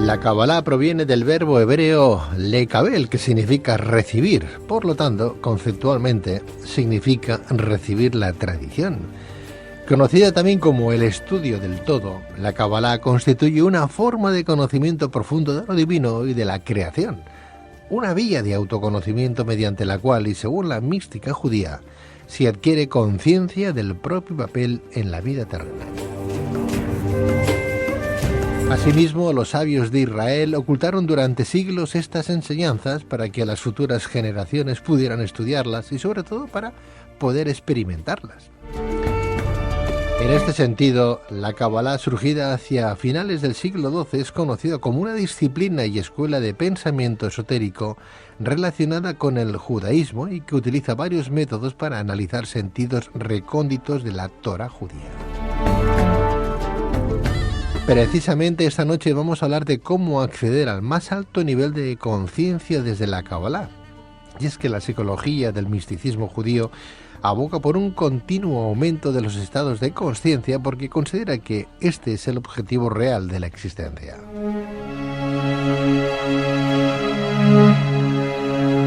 La Kabbalah proviene del verbo hebreo lekabel, que significa recibir. Por lo tanto, conceptualmente, significa recibir la tradición. Conocida también como el estudio del todo, la Kabbalah constituye una forma de conocimiento profundo de lo divino y de la creación. Una vía de autoconocimiento mediante la cual, y según la mística judía, se adquiere conciencia del propio papel en la vida terrenal. Asimismo, los sabios de Israel ocultaron durante siglos estas enseñanzas para que las futuras generaciones pudieran estudiarlas y sobre todo para poder experimentarlas. En este sentido, la Kabbalah, surgida hacia finales del siglo XII, es conocida como una disciplina y escuela de pensamiento esotérico relacionada con el judaísmo y que utiliza varios métodos para analizar sentidos recónditos de la Torá judía. Precisamente esta noche vamos a hablar de cómo acceder al más alto nivel de conciencia desde la Kabbalah. Y es que la psicología del misticismo judío aboga por un continuo aumento de los estados de conciencia porque considera que este es el objetivo real de la existencia.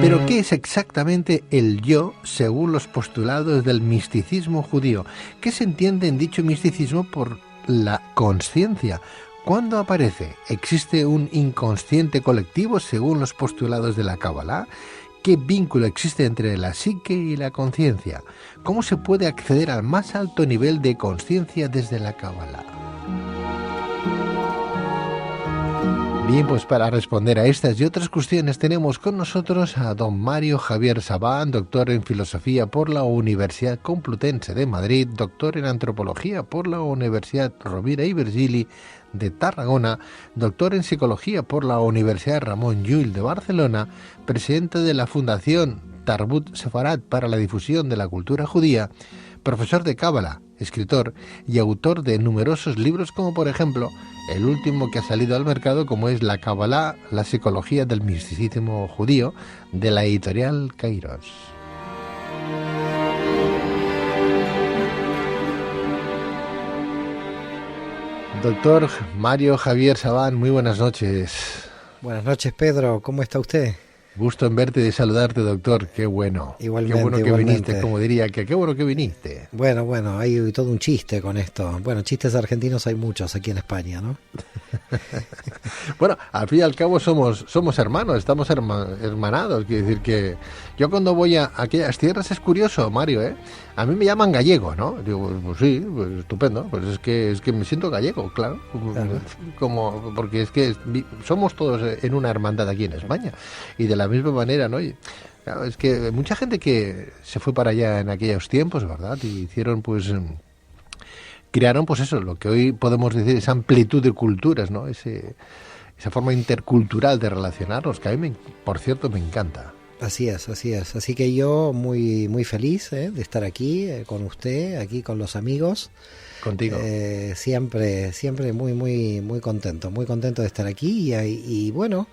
Pero ¿qué es exactamente el yo según los postulados del misticismo judío? ¿Qué se entiende en dicho misticismo por la conciencia? ¿Cuándo aparece? ¿Existe un inconsciente colectivo según los postulados de la Kabbalah? ¿Qué vínculo existe entre la psique y la conciencia? ¿Cómo se puede acceder al más alto nivel de conciencia desde la Kabbalah? Bien, pues para responder a estas y otras cuestiones tenemos con nosotros a don Mario Javier Sabán, doctor en Filosofía por la Universidad Complutense de Madrid, doctor en Antropología por la Universidad Rovira i Virgili de Tarragona, doctor en Psicología por la Universidad Ramon Llull de Barcelona, presidente de la Fundación Tarbut Sefarat para la difusión de la cultura judía, profesor de Cábala, escritor y autor de numerosos libros como por ejemplo el último que ha salido al mercado, como es La Kabbalah, la psicología del misticismo judío, de la editorial Kairos. Doctor Mario Javier Sabán, muy buenas noches. Buenas noches, Pedro. ¿Cómo está usted? Gusto en verte y de saludarte, doctor. Qué bueno. Igualmente, qué bueno que igualmente. viniste, como diría, que qué bueno que viniste. Bueno, hay todo un chiste con esto. Bueno, chistes argentinos hay muchos aquí en España, ¿no? Bueno, al fin y al cabo somos hermanos, estamos hermanados. Quiere decir que yo cuando voy a aquellas tierras es curioso, Mario, ¿eh? A mí me llaman gallego, ¿no? Digo, pues sí, pues estupendo. Pues es que me siento gallego, claro. Como porque es que somos todos en una hermandad aquí en España. Y de la misma manera, ¿no? Y, claro, es que mucha gente que se fue para allá en aquellos tiempos, ¿verdad? Y hicieron, pues, crearon, pues eso, lo que hoy podemos decir, esa amplitud de culturas, ¿no? Esa forma intercultural de relacionarnos, que a mí, por cierto, me encanta. Así es. Así que yo muy, muy feliz de estar aquí con usted, aquí con los amigos. Contigo. Siempre muy, muy, muy contento de estar aquí y bueno...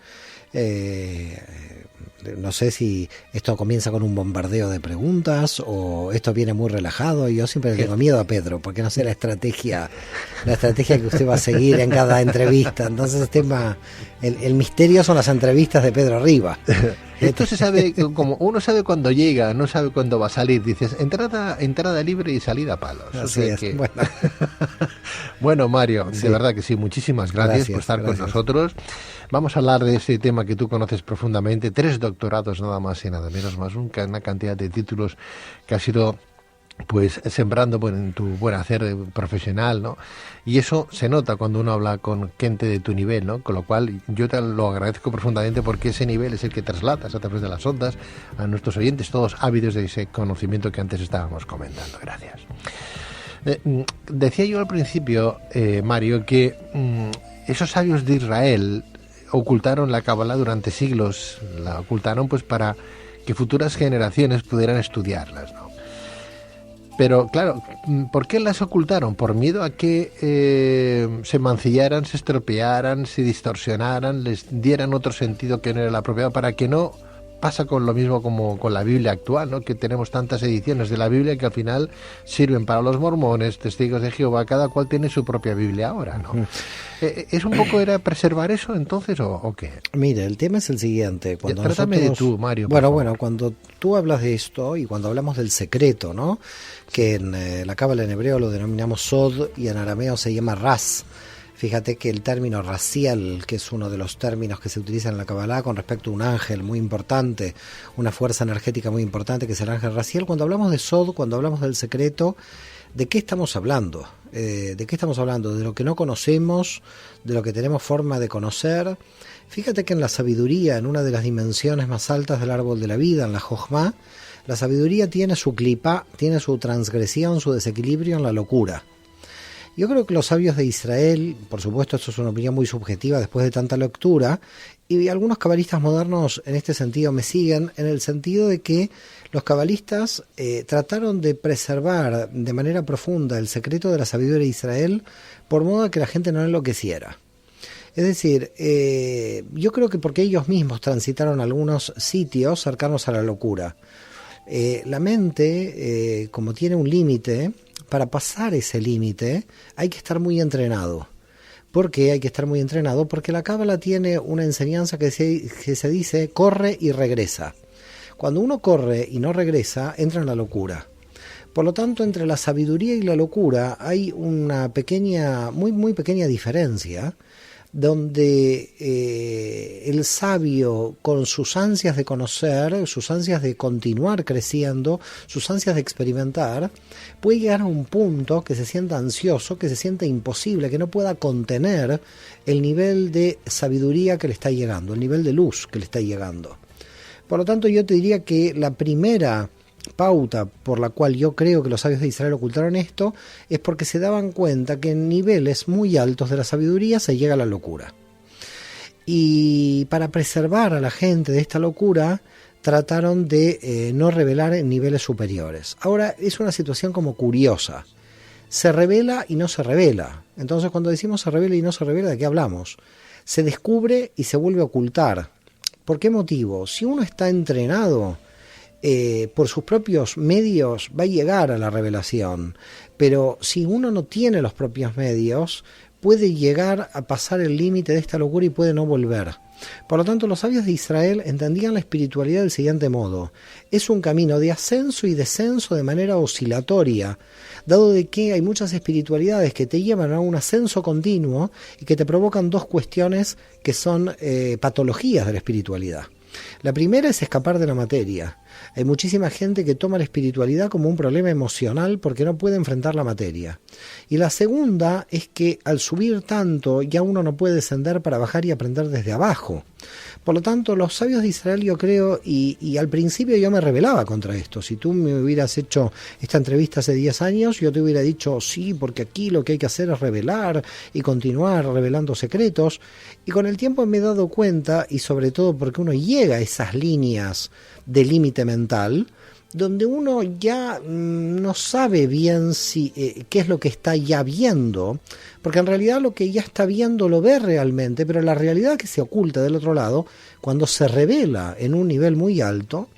no sé si esto comienza con un bombardeo de preguntas o esto viene muy relajado. Yo siempre le tengo miedo a Pedro porque no sé la estrategia que usted va a seguir en cada entrevista. Entonces el misterio son las entrevistas de Pedro Riva. Esto se sabe, como uno sabe cuándo llega, no sabe cuándo va a salir. Dices, entrada libre y salida a palos. Así es. Que... Bueno, Mario, sí. De verdad que sí, muchísimas gracias por estar con nosotros. Vamos a hablar de ese tema que tú conoces profundamente. 3 doctorados nada más y nada menos, más una cantidad de títulos que has ido pues sembrando en tu buen hacer profesional, ¿no? Y eso se nota cuando uno habla con gente de tu nivel, ¿no? Con lo cual yo te lo agradezco profundamente porque ese nivel es el que trasladas a través de las ondas a nuestros oyentes, todos ávidos de ese conocimiento que antes estábamos comentando. Gracias. Decía yo al principio, Mario, que esos sabios de Israel ocultaron la Kabbalah durante siglos, la ocultaron pues para que futuras generaciones pudieran estudiarlas, ¿no? Pero claro, ¿por qué las ocultaron? ¿Por miedo a que se mancillaran, se estropearan, se distorsionaran, les dieran otro sentido que no era el apropiado, para que no pasa con lo mismo como con la Biblia actual, ¿no? Que tenemos tantas ediciones de la Biblia que al final sirven para los mormones, testigos de Jehová, cada cual tiene su propia Biblia ahora, ¿no? ¿Es un poco era preservar eso entonces o qué? Mire, el tema es el siguiente. Cuando Trátame de tú, Mario. Bueno, cuando tú hablas de esto y cuando hablamos del secreto, ¿no? Que en la cábala en hebreo lo denominamos sod y en arameo se llama ras. Fíjate que el término racial, que es uno de los términos que se utilizan en la Kabbalah con respecto a un ángel muy importante, una fuerza energética muy importante que es el ángel racial, cuando hablamos de Sod, cuando hablamos del secreto, ¿de qué estamos hablando? ¿De qué estamos hablando? De lo que no conocemos, de lo que tenemos forma de conocer. Fíjate que en la sabiduría, en una de las dimensiones más altas del árbol de la vida, en la Jochma, la sabiduría tiene su clipa, tiene su transgresión, su desequilibrio en la locura. Yo creo que los sabios de Israel, por supuesto esto es una opinión muy subjetiva después de tanta lectura, y algunos cabalistas modernos en este sentido me siguen, en el sentido de que los cabalistas trataron de preservar de manera profunda el secreto de la sabiduría de Israel, por modo de que la gente no enloqueciera. Es decir, yo creo que porque ellos mismos transitaron algunos sitios cercanos a la locura. La mente, como tiene un límite, para pasar ese límite hay que estar muy entrenado. ¿Por qué hay que estar muy entrenado? Porque la Cábala tiene una enseñanza que se dice corre y regresa. Cuando uno corre y no regresa, entra en la locura. Por lo tanto, entre la sabiduría y la locura hay una pequeña, muy pequeña diferencia, donde el sabio, con sus ansias de conocer, sus ansias de continuar creciendo, sus ansias de experimentar, puede llegar a un punto que se sienta ansioso, que se sienta imposible, que no pueda contener el nivel de sabiduría que le está llegando, el nivel de luz que le está llegando. Por lo tanto, yo te diría que la primera pauta por la cual yo creo que los sabios de Israel ocultaron esto es porque se daban cuenta que en niveles muy altos de la sabiduría se llega a la locura, y para preservar a la gente de esta locura trataron de no revelar en niveles superiores. Ahora es una situación como curiosa, se revela y no se revela. Entonces cuando decimos se revela y no se revela, ¿de qué hablamos? Se descubre y se vuelve a ocultar. ¿Por qué motivo? Si uno está entrenado por sus propios medios, va a llegar a la revelación, pero si uno no tiene los propios medios, puede llegar a pasar el límite de esta locura y puede no volver. Por lo tanto, los sabios de Israel entendían la espiritualidad del siguiente modo: es un camino de ascenso y descenso de manera oscilatoria, dado de que hay muchas espiritualidades que te llevan a un ascenso continuo y que te provocan dos cuestiones que son patologías de la espiritualidad. La primera es escapar de la materia. Hay muchísima gente que toma la espiritualidad como un problema emocional porque no puede enfrentar la materia. Y la segunda es que al subir tanto ya uno no puede descender para bajar y aprender desde abajo. Por lo tanto, los sabios de Israel, yo creo, y al principio yo me rebelaba contra esto. Si tú me hubieras hecho esta entrevista hace 10 años, yo te hubiera dicho, sí, porque aquí lo que hay que hacer es revelar y continuar revelando secretos. Y con el tiempo me he dado cuenta, y sobre todo porque uno llega a esas líneas de límite mental, donde uno ya no sabe bien qué es lo que está ya viendo, porque en realidad lo que ya está viendo lo ve realmente, pero la realidad que se oculta del otro lado, cuando se revela en un nivel muy alto,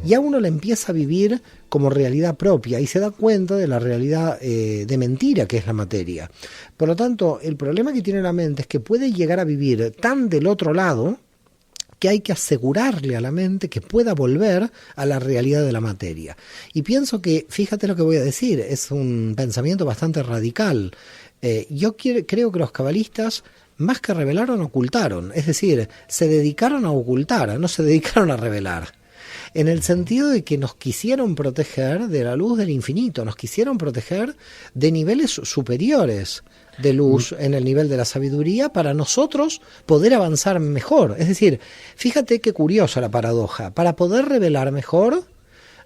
ya uno la empieza a vivir como realidad propia y se da cuenta de la realidad de mentira que es la materia. Por lo tanto, el problema que tiene la mente es que puede llegar a vivir tan del otro lado que hay que asegurarle a la mente que pueda volver a la realidad de la materia. Y pienso que, fíjate lo que voy a decir, es un pensamiento bastante radical. Yo creo que los cabalistas, más que revelaron, ocultaron. Es decir, se dedicaron a ocultar, no se dedicaron a revelar. En el sentido de que nos quisieron proteger de la luz del infinito, nos quisieron proteger de niveles superiores de luz en el nivel de la sabiduría para nosotros poder avanzar mejor. Es decir, fíjate qué curiosa la paradoja. Para poder revelar mejor,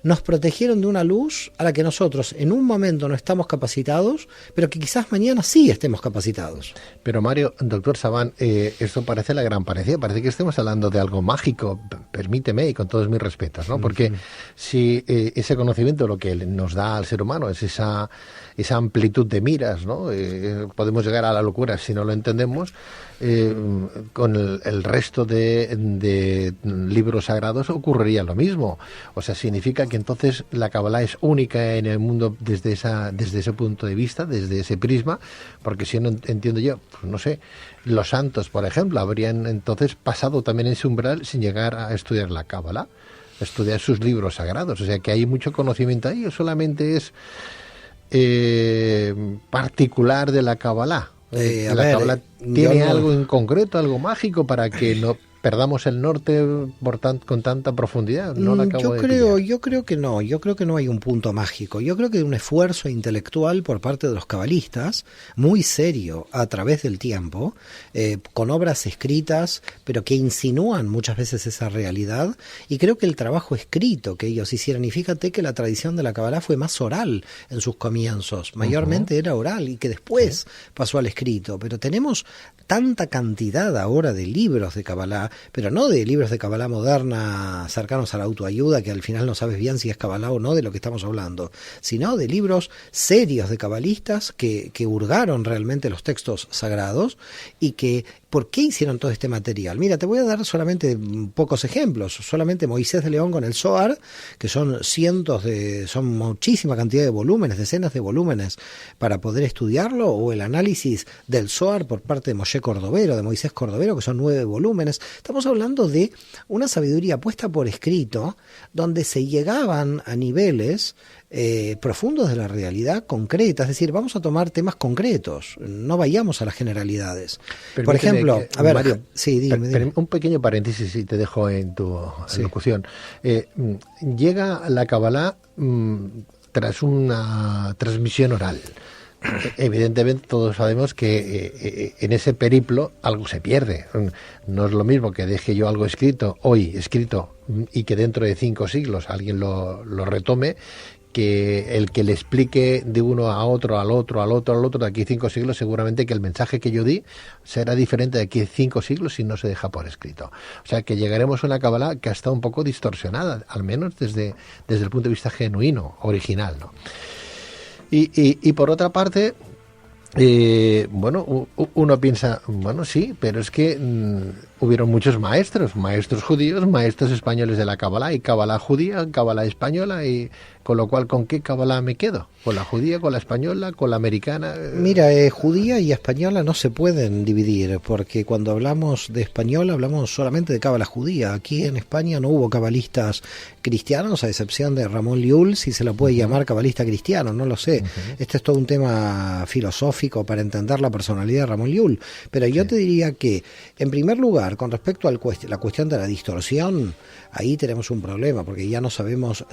nos protegieron de una luz a la que nosotros en un momento no estamos capacitados, pero que quizás mañana sí estemos capacitados. Pero Mario, doctor Sabán, esto parece la gran parecida, parece que estemos hablando de algo mágico, permíteme y con todos mis respetos, ¿no? Porque si ese conocimiento lo que nos da al ser humano es esa amplitud de miras, ¿no? Podemos llegar a la locura si no lo entendemos. Con el resto de libros sagrados ocurriría lo mismo. O sea, significa que entonces la Kabbalah es única en el mundo desde ese punto de vista, desde ese prisma, porque si no entiendo yo, pues no sé, los santos, por ejemplo, habrían entonces pasado también ese umbral sin llegar a estudiar la Kabbalah, estudiar sus libros sagrados. O sea, que hay mucho conocimiento ahí, o solamente es particular de la Kabbalah. La Kabbalah tiene algo en concreto, algo mágico para que no perdamos el norte con tanta profundidad. No la acabo de pillar. Yo creo que no. Yo creo que no hay un punto mágico. Yo creo que hay un esfuerzo intelectual por parte de los cabalistas muy serio a través del tiempo, con obras escritas, pero que insinúan muchas veces esa realidad. Y creo que el trabajo escrito que ellos hicieron, y fíjate que la tradición de la Kabbalah fue más oral en sus comienzos, mayormente era oral y que después pasó al escrito. Pero tenemos tanta cantidad ahora de libros de Kabbalah, pero no de libros de Kabbalah moderna cercanos a la autoayuda, que al final no sabes bien si es Kabbalah o no de lo que estamos hablando, sino de libros serios de cabalistas que hurgaron realmente los textos sagrados y que ¿por qué hicieron todo este material? Mira, te voy a dar solamente pocos ejemplos. Solamente Moisés de León con el Zohar, que son son muchísima cantidad de volúmenes, decenas de volúmenes para poder estudiarlo, o el análisis del Zohar por parte de Moshe Cordovero, de Moisés Cordovero, que son 9 volúmenes. Estamos hablando de una sabiduría puesta por escrito, donde se llegaban a niveles profundos de la realidad concreta, es decir, vamos a tomar temas concretos, no vayamos a las generalidades. Permíteme, por ejemplo, a ver, Mario, sí, dime. Un pequeño paréntesis y te dejo en tu locución. Llega la Kabbalah tras una transmisión oral. Evidentemente todos sabemos que en ese periplo algo se pierde. No es lo mismo que deje yo algo escrito y que dentro de 5 siglos alguien lo retome, que el que le explique de uno a otro, al otro, de aquí 5 siglos, seguramente que el mensaje que yo di será diferente de aquí 5 siglos si no se deja por escrito. O sea que llegaremos a una Kabbalah que ha estado un poco distorsionada, al menos desde el punto de vista genuino, original, ¿no? Y por otra parte, uno piensa, bueno, sí, pero es que hubieron muchos maestros judíos, maestros españoles de la Kabbalah, y Kabbalah judía, Kabbalah española, y con lo cual, ¿con qué Kabbalah me quedo? ¿Con la judía, con la española, con la americana? Mira, judía y española no se pueden dividir, porque cuando hablamos de española hablamos solamente de Kabbalah judía. Aquí en España no hubo cabalistas cristianos, a excepción de Ramón Llull, si se lo puede llamar cabalista cristiano, no lo sé. Este es todo un tema filosófico para entender la personalidad de Ramón Llull. Pero yo te diría que, en primer lugar, con respecto a la cuestión de la distorsión, ahí tenemos un problema, porque ya no sabemos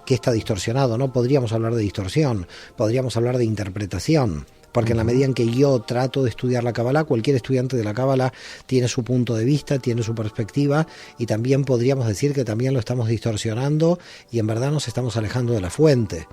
qué está distorsionado. No podríamos hablar de distorsión, podríamos hablar de interpretación. Porque en la medida en que yo trato de estudiar la Kabbalah, cualquier estudiante de la Kabbalah tiene su punto de vista, tiene su perspectiva, y también podríamos decir que también lo estamos distorsionando y en verdad nos estamos alejando de la fuente.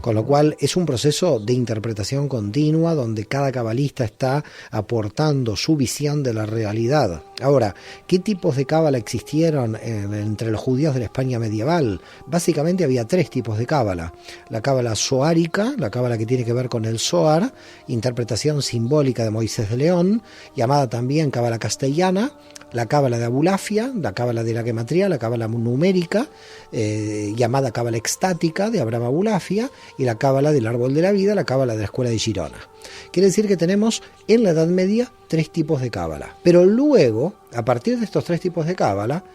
Con lo cual es un proceso de interpretación continua donde cada cabalista está aportando su visión de la realidad. Ahora, ¿qué tipos de Kabbalah existieron entre los judíos de la España medieval? Básicamente había 3 tipos de Kabbalah. La Kabbalah zoárica, la Kabbalah que tiene que ver con el Zohar, interpretación simbólica de Moisés de León, llamada también Kabbalah castellana, la Kabbalah de Abulafia, la Kabbalah de la Gematría, la Kabbalah numérica, llamada Kabbalah extática de Abraham Abulafia, y la Kabbalah del árbol de la vida, la Kabbalah de la escuela de Girona. Quiere decir que tenemos en la Edad Media 3 tipos de Kabbalah. Pero luego, a partir de estos 3 tipos de Kabbalah,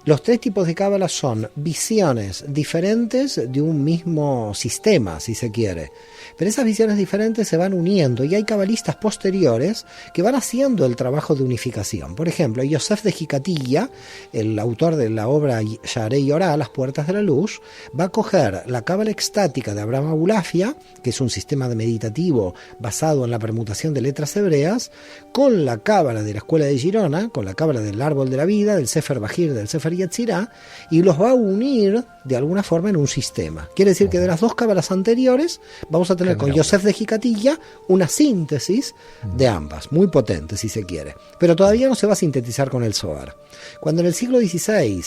los 3 tipos de Kabbalah son visiones diferentes de un mismo sistema, si se quiere. Pero esas visiones diferentes se van uniendo y hay cabalistas posteriores que van haciendo el trabajo de unificación. Por ejemplo, Yosef de Jicatilla, el autor de la obra Yarei Orá, Las Puertas de la Luz, va a coger la Kabbalah extática de Abraham Abulafia, que es un sistema meditativo basado en la permutación de letras hebreas, con la Kabbalah de la escuela de Girona, con la Kabbalah del árbol de la vida, del Sefer Bajir, del Sefer Zohar y Yetzirah, y los va a unir de alguna forma en un sistema. Quiere decir que de las dos cábalas anteriores vamos a tener con Yosef de Jicatilla una síntesis de ambas, muy potente si se quiere, pero todavía no se va a sintetizar con el Zohar. Cuando en el siglo XVI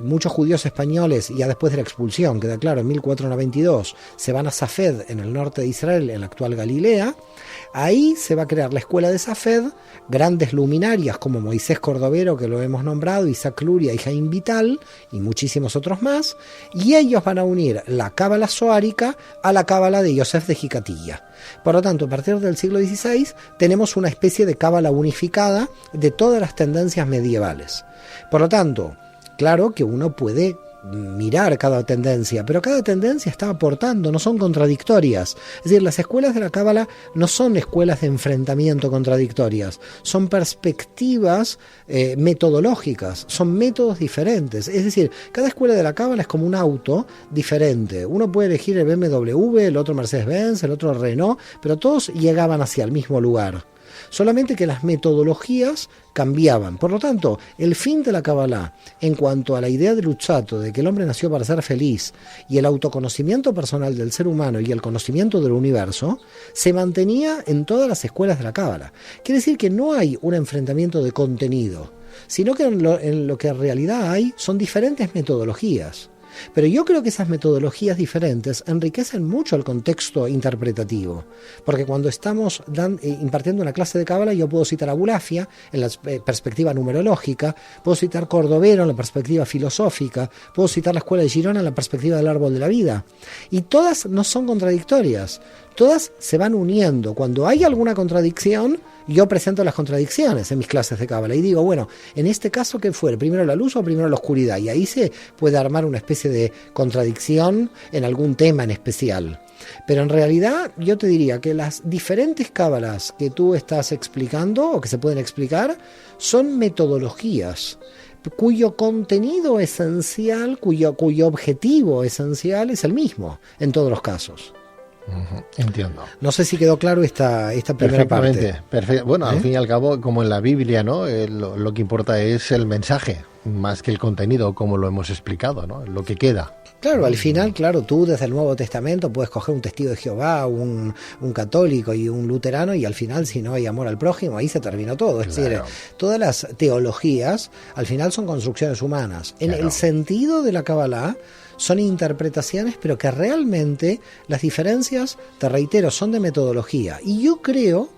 muchos judíos españoles, ya después de la expulsión, queda claro, en 1492, se van a Safed, en el norte de Israel, en la actual Galilea. Ahí se va a crear la escuela de Safed, grandes luminarias como Moisés Cordovero, que lo hemos nombrado, Isaac Luria y Jaime Vital, y muchísimos otros más, y ellos van a unir la cábala zoárica a la cábala de Yosef de Jicatilla. Por lo tanto, a partir del siglo XVI tenemos una especie de cábala unificada de todas las tendencias medievales. Por lo tanto, claro que uno puede mirar cada tendencia, pero cada tendencia está aportando, no son contradictorias. Es decir, las escuelas de la cábala no son escuelas de enfrentamiento contradictorias, son perspectivas metodológicas, son métodos diferentes. Es decir, cada escuela de la cábala es como un auto diferente. Uno puede elegir el BMW, el otro Mercedes-Benz, el otro Renault, pero todos llegaban hacia el mismo lugar. Solamente que las metodologías cambiaban. Por lo tanto, el fin de la Kabbalah, en cuanto a la idea de Luzzatto, de que el hombre nació para ser feliz, y el autoconocimiento personal del ser humano y el conocimiento del universo, se mantenía en todas las escuelas de la Kabbalah. Quiere decir que no hay un enfrentamiento de contenido, sino que en lo que en realidad hay son diferentes metodologías. Pero yo creo que esas metodologías diferentes enriquecen mucho el contexto interpretativo, porque cuando estamos impartiendo una clase de cábala, yo puedo citar a Bulafia en la perspectiva numerológica, puedo citar Cordovero en la perspectiva filosófica, puedo citar la escuela de Girona en la perspectiva del árbol de la vida, y todas no son contradictorias, todas se van uniendo. Cuando hay alguna contradicción, yo presento las contradicciones en mis clases de cábala y digo, bueno, en este caso, ¿qué fue? ¿Primero la luz o primero la oscuridad? Y ahí se puede armar una especie de contradicción en algún tema en especial. Pero en realidad yo te diría que las diferentes cábalas que tú estás explicando o que se pueden explicar son metodologías cuyo contenido esencial, cuyo objetivo esencial es el mismo en todos los casos. Entiendo. No sé si quedó claro esta primera parte. Perfecto. Bueno, al fin y al cabo, como en la Biblia, ¿no? Lo que importa es el mensaje, más que el contenido, como lo hemos explicado, ¿no? Lo que queda. Claro, al final, claro, tú desde el Nuevo Testamento puedes coger un testigo de Jehová, un católico y un luterano, y al final, si no hay amor al prójimo, ahí se terminó todo. Es decir, todas las teologías, al final son construcciones humanas. En el sentido de la Kabbalah, son interpretaciones, pero que realmente las diferencias, te reitero, son de metodología. Y yo creo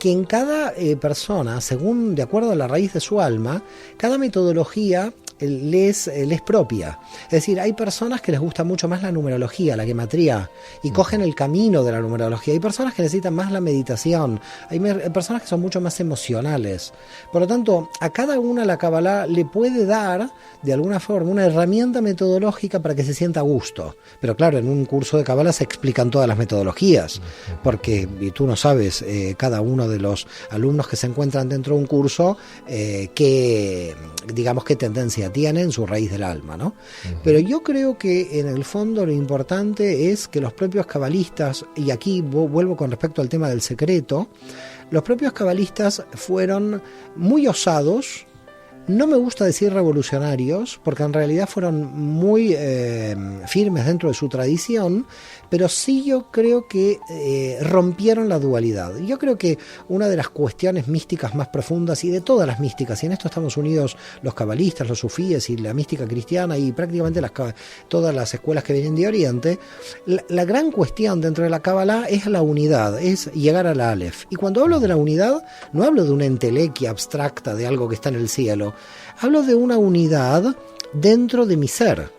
que en cada persona, de acuerdo a la raíz de su alma, cada metodología les propia. Es decir, hay personas que les gusta mucho más la numerología, la gematría, y cogen el camino de la numerología. Hay personas que necesitan más la meditación. Hay personas que son mucho más emocionales. Por lo tanto, a cada una la Kabbalah le puede dar, de alguna forma, una herramienta metodológica para que se sienta a gusto. Pero claro, en un curso de Kabbalah se explican todas las metodologías, porque, y tú no sabes, cada uno de los alumnos que se encuentran dentro de un curso, qué tendencia tiene en su raíz del alma, ¿no? Pero yo creo que en el fondo lo importante es que los propios cabalistas, y aquí vuelvo con respecto al tema del secreto, los propios cabalistas fueron muy osados. No me gusta decir revolucionarios, porque en realidad fueron muy firmes dentro de su tradición, pero sí yo creo que rompieron la dualidad. Yo creo que una de las cuestiones místicas más profundas, y de todas las místicas, y en esto estamos unidos los cabalistas, los sufíes y la mística cristiana y prácticamente todas las escuelas que vienen de Oriente, la gran cuestión dentro de la Kabbalah es la unidad, es llegar al Aleph. Y cuando hablo de la unidad, no hablo de una entelequia abstracta de algo que está en el cielo, hablo de una unidad dentro de mi ser,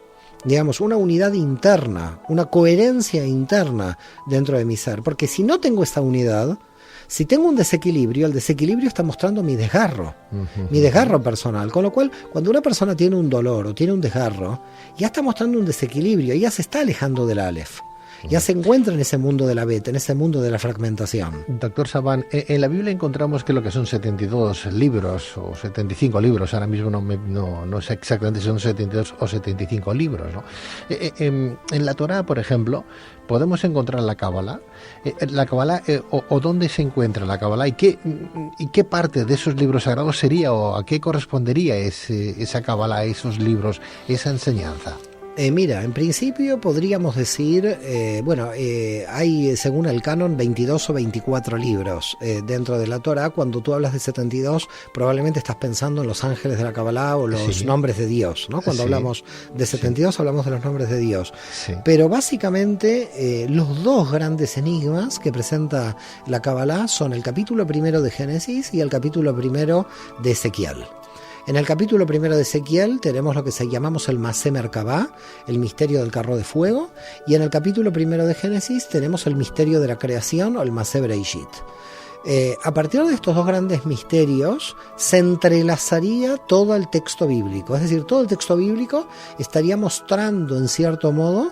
digamos, una unidad interna, una coherencia interna dentro de mi ser, porque si no tengo esta unidad, si tengo un desequilibrio, el desequilibrio está mostrando mi desgarro personal, con lo cual cuando una persona tiene un dolor o tiene un desgarro, ya está mostrando un desequilibrio, ya se está alejando del Aleph. Ya se encuentra en ese mundo de la beta, en ese mundo de la fragmentación. Doctor Sabán, en la Biblia encontramos que lo que son 72 libros o 75 libros, ahora mismo no sé exactamente si son 72 o 75 libros, ¿no? En la Torá, por ejemplo, podemos encontrar la Cábala. La Cábala, o dónde se encuentra la Cábala, y qué parte de esos libros sagrados sería, o a qué correspondería esa Cábala, esos libros, esa enseñanza. Mira, en principio podríamos decir, hay según el canon 22 o 24 libros dentro de la Torá. Cuando tú hablas de 72, probablemente estás pensando en los ángeles de la Kabbalah o los nombres de Dios, ¿no? Cuando hablamos de 72 hablamos de los nombres de Dios. Sí. Pero básicamente los dos grandes enigmas que presenta la Kabbalah son el capítulo primero de Génesis y el capítulo primero de Ezequiel. En el capítulo primero de Ezequiel tenemos lo que llamamos el Masé Merkabah, el misterio del carro de fuego, y en el capítulo primero de Génesis tenemos el misterio de la creación o el Masé Bereishit. A partir de estos dos grandes misterios se entrelazaría todo el texto bíblico, es decir, todo el texto bíblico estaría mostrando en cierto modo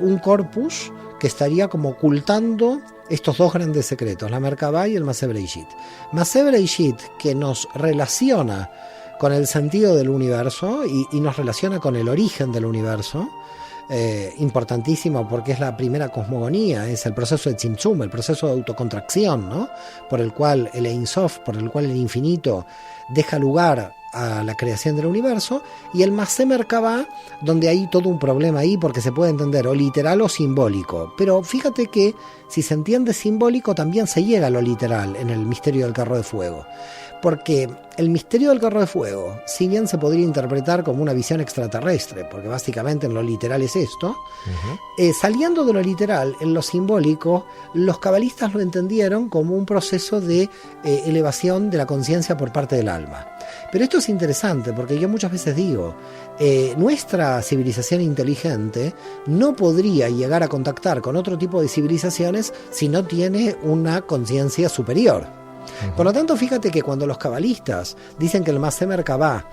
un corpus que estaría como ocultando estos dos grandes secretos, la Merkabah y el Masé Bereishit. Masé Bereishit, que nos relaciona con el sentido del universo y nos relaciona con el origen del universo, importantísimo porque es la primera cosmogonía, es el proceso de Tzimtzum, el proceso de autocontracción, ¿no? Por el cual el Ein Sof, por el cual el infinito deja lugar a la creación del universo, y el Masé Merkabah, donde hay todo un problema ahí porque se puede entender o literal o simbólico, pero fíjate que si se entiende simbólico también se llega a lo literal en el misterio del carro de fuego, porque el misterio del carro de fuego, si bien se podría interpretar como una visión extraterrestre, porque básicamente en lo literal es esto, saliendo de lo literal, en lo simbólico, los cabalistas lo entendieron como un proceso de elevación de la conciencia por parte del alma. Pero esto es interesante porque yo muchas veces digo, nuestra civilización inteligente no podría llegar a contactar con otro tipo de civilizaciones si no tiene una conciencia superior. Por lo tanto, fíjate que cuando los cabalistas dicen que el Masé Merkabah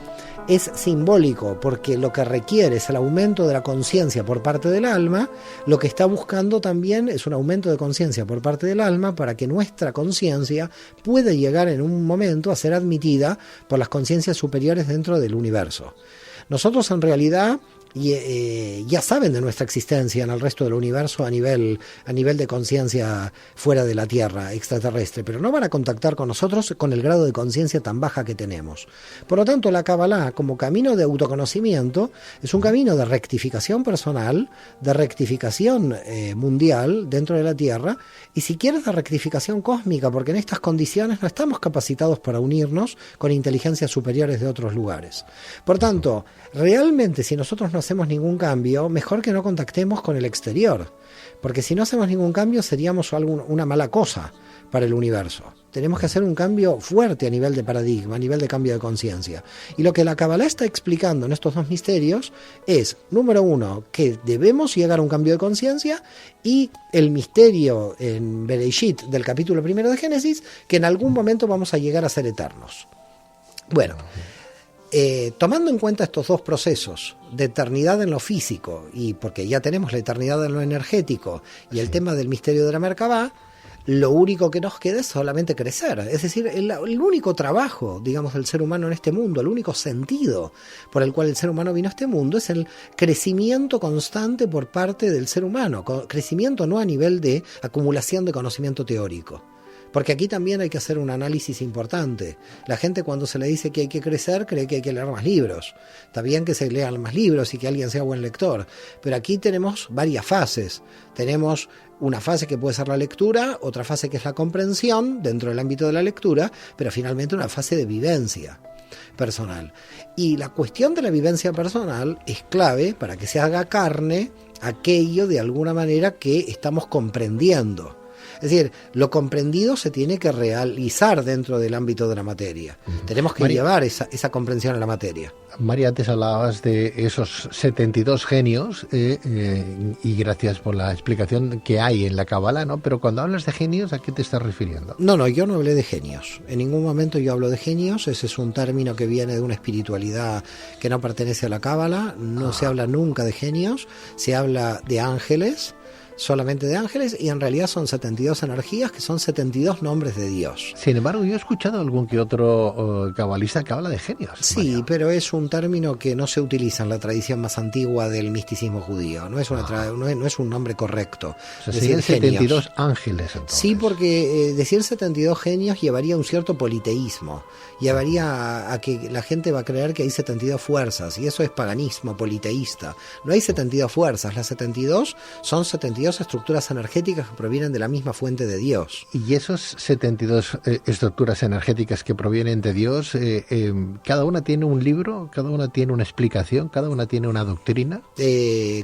es simbólico porque lo que requiere es el aumento de la conciencia por parte del alma, lo que está buscando también es un aumento de conciencia por parte del alma para que nuestra conciencia pueda llegar en un momento a ser admitida por las conciencias superiores dentro del universo. Nosotros en realidad ya saben de nuestra existencia en el resto del universo a nivel de conciencia fuera de la Tierra, extraterrestre, pero no van a contactar con nosotros con el grado de conciencia tan baja que tenemos. Por lo tanto, la Kabbalah, como camino de autoconocimiento, es un camino de rectificación personal, de rectificación mundial dentro de la Tierra, y si quieres de rectificación cósmica, porque en estas condiciones no estamos capacitados para unirnos con inteligencias superiores de otros lugares. Por tanto, realmente si nosotros no hacemos ningún cambio, mejor que no contactemos con el exterior, porque si no hacemos ningún cambio seríamos una mala cosa para el universo. Tenemos que hacer un cambio fuerte a nivel de paradigma, a nivel de cambio de conciencia. Y lo que la Kabbalah está explicando en estos dos misterios es, número uno, que debemos llegar a un cambio de conciencia, y el misterio en Bereishit del capítulo primero de Génesis, que en algún momento vamos a llegar a ser eternos. Bueno, tomando en cuenta estos dos procesos de eternidad en lo físico, y porque ya tenemos la eternidad en lo energético y el tema del misterio de la Merkabah, lo único que nos queda es solamente crecer. Es decir, el único trabajo, digamos, del ser humano en este mundo, el único sentido por el cual el ser humano vino a este mundo es el crecimiento constante por parte del ser humano. Crecimiento no a nivel de acumulación de conocimiento teórico. Porque aquí también hay que hacer un análisis importante. La gente cuando se le dice que hay que crecer, cree que hay que leer más libros. Está bien que se lean más libros y que alguien sea buen lector, pero aquí tenemos varias fases. Tenemos una fase que puede ser la lectura, otra fase que es la comprensión dentro del ámbito de la lectura, pero finalmente una fase de vivencia personal. Y la cuestión de la vivencia personal es clave para que se haga carne aquello de alguna manera que estamos comprendiendo. Es decir, lo comprendido se tiene que realizar dentro del ámbito de la materia. Tenemos que llevar esa comprensión a la materia. María, antes hablabas de esos 72 genios y gracias por la explicación que hay en la Kabbalah, ¿no? Pero cuando hablas de genios, ¿a qué te estás refiriendo? No, yo no hablé de genios. En ningún momento yo hablo de genios. Ese es un término que viene de una espiritualidad que no pertenece a la Kabbalah. No se habla nunca de genios. Se habla de ángeles. solamente de ángeles, y en realidad son 72 energías, que son 72 nombres de Dios. Sin embargo, yo he escuchado algún que otro cabalista que habla de genios. Sí, Mario. pero es un término que no se utiliza en la tradición más antigua del misticismo judío. No es, no es un nombre correcto. O sea, serían 72 ángeles, entonces. Sí, porque decir 72 genios llevaría a un cierto politeísmo. Llevaría a que la gente va a creer que hay 72 fuerzas, y eso es paganismo politeísta. No hay 72 fuerzas, las 72 son 72 estructuras energéticas que provienen de la misma fuente de Dios. Y esos 72 estructuras energéticas que provienen de Dios, cada una tiene un libro, cada una tiene una explicación, cada una tiene una doctrina.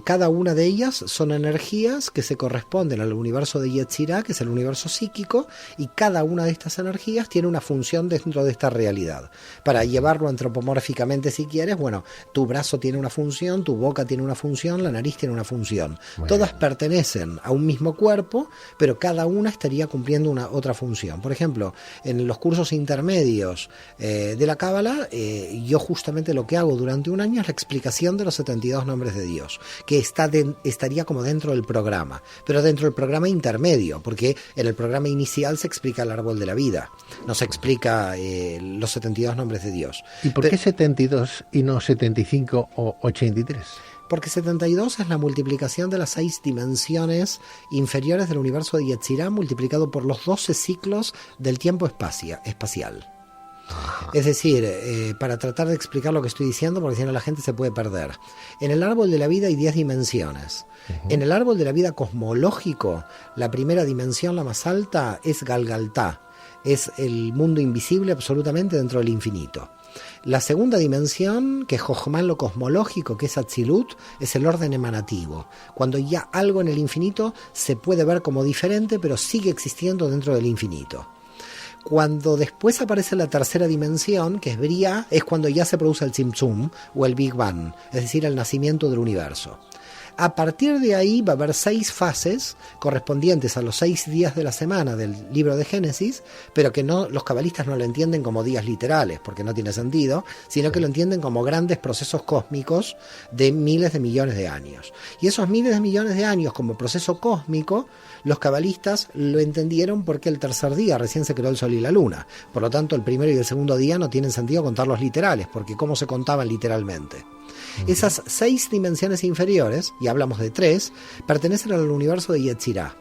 Cada una de ellas son energías que se corresponden al universo de Yetzirah, que es el universo psíquico, y cada una de estas energías tiene una función dentro de esta realidad. Para llevarlo antropomórficamente, si quieres, bueno, tu brazo tiene una función, tu boca tiene una función, la nariz tiene una función. Todas pertenecen a un mismo cuerpo, pero cada una estaría cumpliendo una otra función. Por ejemplo, en los cursos intermedios de la Cábala, yo justamente lo que hago durante un año es la explicación de los 72 nombres de Dios, que estaría como dentro del programa, pero dentro del programa intermedio, porque en el programa inicial se explica el árbol de la vida, no se explica los 72 nombres de Dios. ¿Y por qué 72 y no 75 o 83? Porque 72 es la multiplicación de las 6 dimensiones inferiores del universo de Yetzirah multiplicado por los 12 ciclos del tiempo espacial. Es decir, para tratar de explicar lo que estoy diciendo, porque si no la gente se puede perder. En el árbol de la vida hay 10 dimensiones. En el árbol de la vida cosmológico, la primera dimensión, la más alta, es Galgaltá. Es el mundo invisible absolutamente dentro del infinito. La segunda dimensión, que es Jochmá en lo cosmológico, que es Atzilut, es el orden emanativo. Cuando ya algo en el infinito se puede ver como diferente, pero sigue existiendo dentro del infinito. Cuando después aparece la tercera dimensión, que es Briah, es cuando ya se produce el Tzimtzum o el Big Bang, es decir, el nacimiento del universo. A partir de ahí va a haber 6 fases correspondientes a los 6 días de la semana del libro de Génesis, pero que no, los cabalistas no lo entienden como días literales, porque no tiene sentido, sino que lo entienden como grandes procesos cósmicos de miles de millones de años. Y esos miles de millones de años como proceso cósmico, los cabalistas lo entendieron porque el tercer día recién se creó el sol y la luna. Por lo tanto, el primero y el segundo día no tienen sentido contarlos literales, porque ¿cómo se contaban literalmente? Esas 6 dimensiones inferiores, y hablamos de 3, pertenecen al universo de Yetzirah.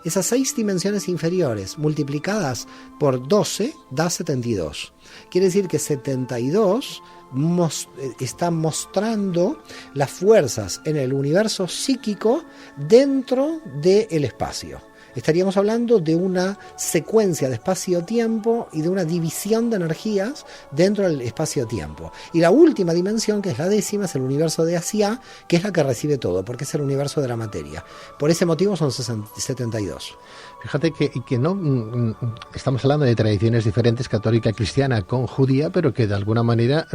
Esas 6 dimensiones inferiores multiplicadas por 12 da 72. Quiere decir que 72 está mostrando las fuerzas en el universo psíquico dentro del espacio. Estaríamos hablando de una secuencia de espacio-tiempo y de una división de energías dentro del espacio-tiempo. Y la última dimensión, que es la 10ª, es el universo de Asiá, que es la que recibe todo, porque es el universo de la materia. Por ese motivo son 72. Fíjate que no estamos hablando de tradiciones diferentes, católica, cristiana con judía, pero que de alguna manera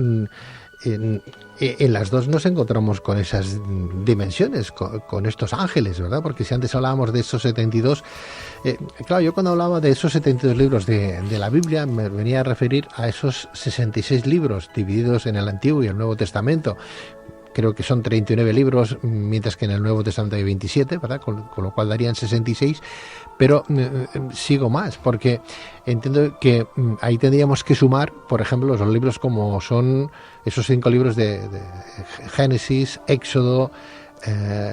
en las dos nos encontramos con esas dimensiones, con estos ángeles, ¿verdad? Porque si antes hablábamos de esos 72, claro, yo cuando hablaba de esos 72 libros de la Biblia me venía a referir a esos 66 libros divididos en el Antiguo y el Nuevo Testamento. Creo que son 39 libros, mientras que en el Nuevo Testamento hay 27, ¿verdad? Con lo cual darían 66, pero sigo más, porque entiendo que ahí tendríamos que sumar, por ejemplo, los libros como son esos 5 libros de Génesis, Éxodo,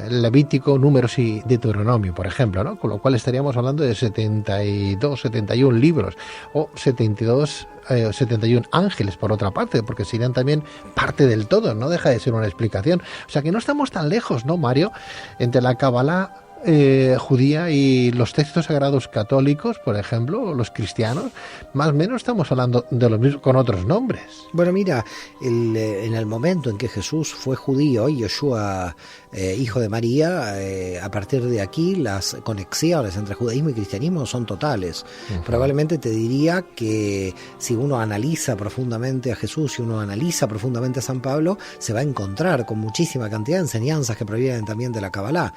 Levítico, Números y Deuteronomio, por ejemplo, ¿no? Con lo cual estaríamos hablando de 72, 71 libros, o 72, 71 ángeles, por otra parte, porque serían también parte del todo, no deja de ser una explicación. O sea que no estamos tan lejos, ¿no, Mario?, entre la Cábala judía y los textos sagrados católicos, por ejemplo, o los cristianos, más o menos estamos hablando de lo mismo con otros nombres. Bueno, mira, en el momento en que Jesús fue judío y Yeshua hijo de María, a partir de aquí las conexiones entre judaísmo y cristianismo son totales. Probablemente te diría que si uno analiza profundamente a Jesús y uno analiza profundamente a San Pablo, se va a encontrar con muchísima cantidad de enseñanzas que provienen también de la Kabbalah.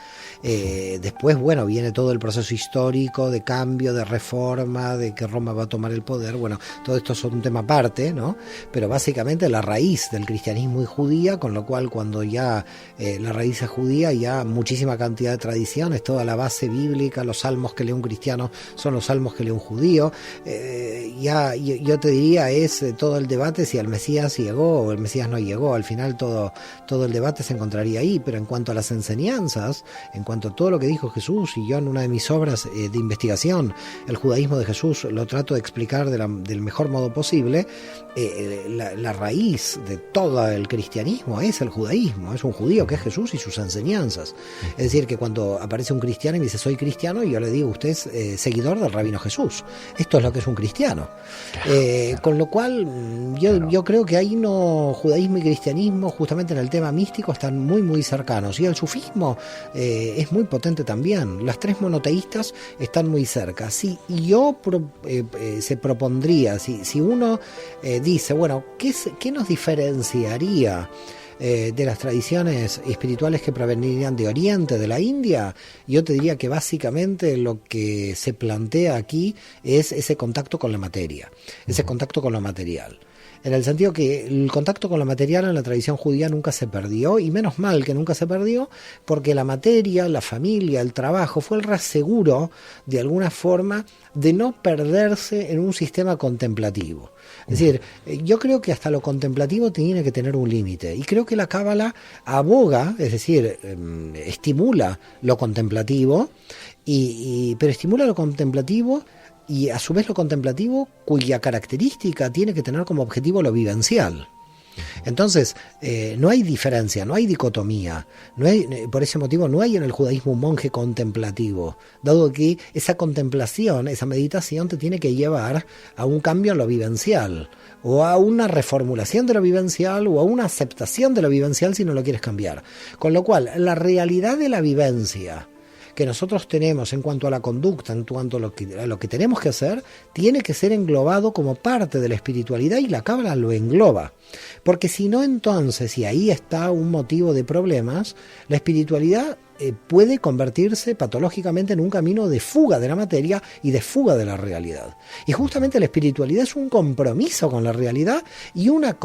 Después, bueno, viene todo el proceso histórico de cambio, de reforma, de que Roma va a tomar el poder. Bueno, todo esto es un tema aparte, ¿no? Pero básicamente la raíz del cristianismo es judía, con lo cual cuando ya la raíz es judía, ya muchísima cantidad de tradiciones, toda la base bíblica, los salmos que lee un cristiano son los salmos que lee un judío. Ya yo te diría, es todo el debate si el Mesías llegó o el Mesías no llegó. Al final todo el debate se encontraría ahí, pero en cuanto a las enseñanzas, en cuanto a todo lo que dijo Jesús, y yo en una de mis obras de investigación, el judaísmo de Jesús, lo trato de explicar del mejor modo posible. La raíz de todo el cristianismo es el judaísmo, es un judío que es Jesús y sus enseñanzas. Es decir, que cuando aparece un cristiano y me dice soy cristiano, y yo le digo, usted es seguidor del rabino Jesús. Esto es lo que es un cristiano. Con lo cual yo creo que ahí no, judaísmo y cristianismo, justamente en el tema místico, están muy muy cercanos, y el sufismo es muy potente también. Las tres monoteístas están muy cerca. Si yo se propondría, si uno dice, bueno, ¿qué nos diferenciaría de las tradiciones espirituales que provenirían de Oriente, de la India? Yo te diría que básicamente lo que se plantea aquí es ese contacto con la materia, ese contacto con lo material. En el sentido que el contacto con la material en la tradición judía nunca se perdió, y menos mal que nunca se perdió, porque la materia, la familia, el trabajo fue el reaseguro, de alguna forma, de no perderse en un sistema contemplativo. Es decir, yo creo que hasta lo contemplativo tiene que tener un límite, y creo que la Cábala aboga, es decir, estimula lo contemplativo, pero estimula lo contemplativo, y a su vez lo contemplativo cuya característica tiene que tener como objetivo lo vivencial. Entonces, no hay diferencia, no hay dicotomía, por ese motivo no hay en el judaísmo un monje contemplativo, dado que esa contemplación, esa meditación te tiene que llevar a un cambio en lo vivencial, o a una reformulación de lo vivencial, o a una aceptación de lo vivencial si no lo quieres cambiar. Con lo cual, la realidad de la vivencia que nosotros tenemos en cuanto a la conducta, en cuanto a lo que tenemos que hacer, tiene que ser englobado como parte de la espiritualidad, y la Cábala lo engloba. Porque si no, entonces, y ahí está un motivo de problemas, la espiritualidad puede convertirse patológicamente en un camino de fuga de la materia y de fuga de la realidad. Y justamente la espiritualidad es un compromiso con la realidad y una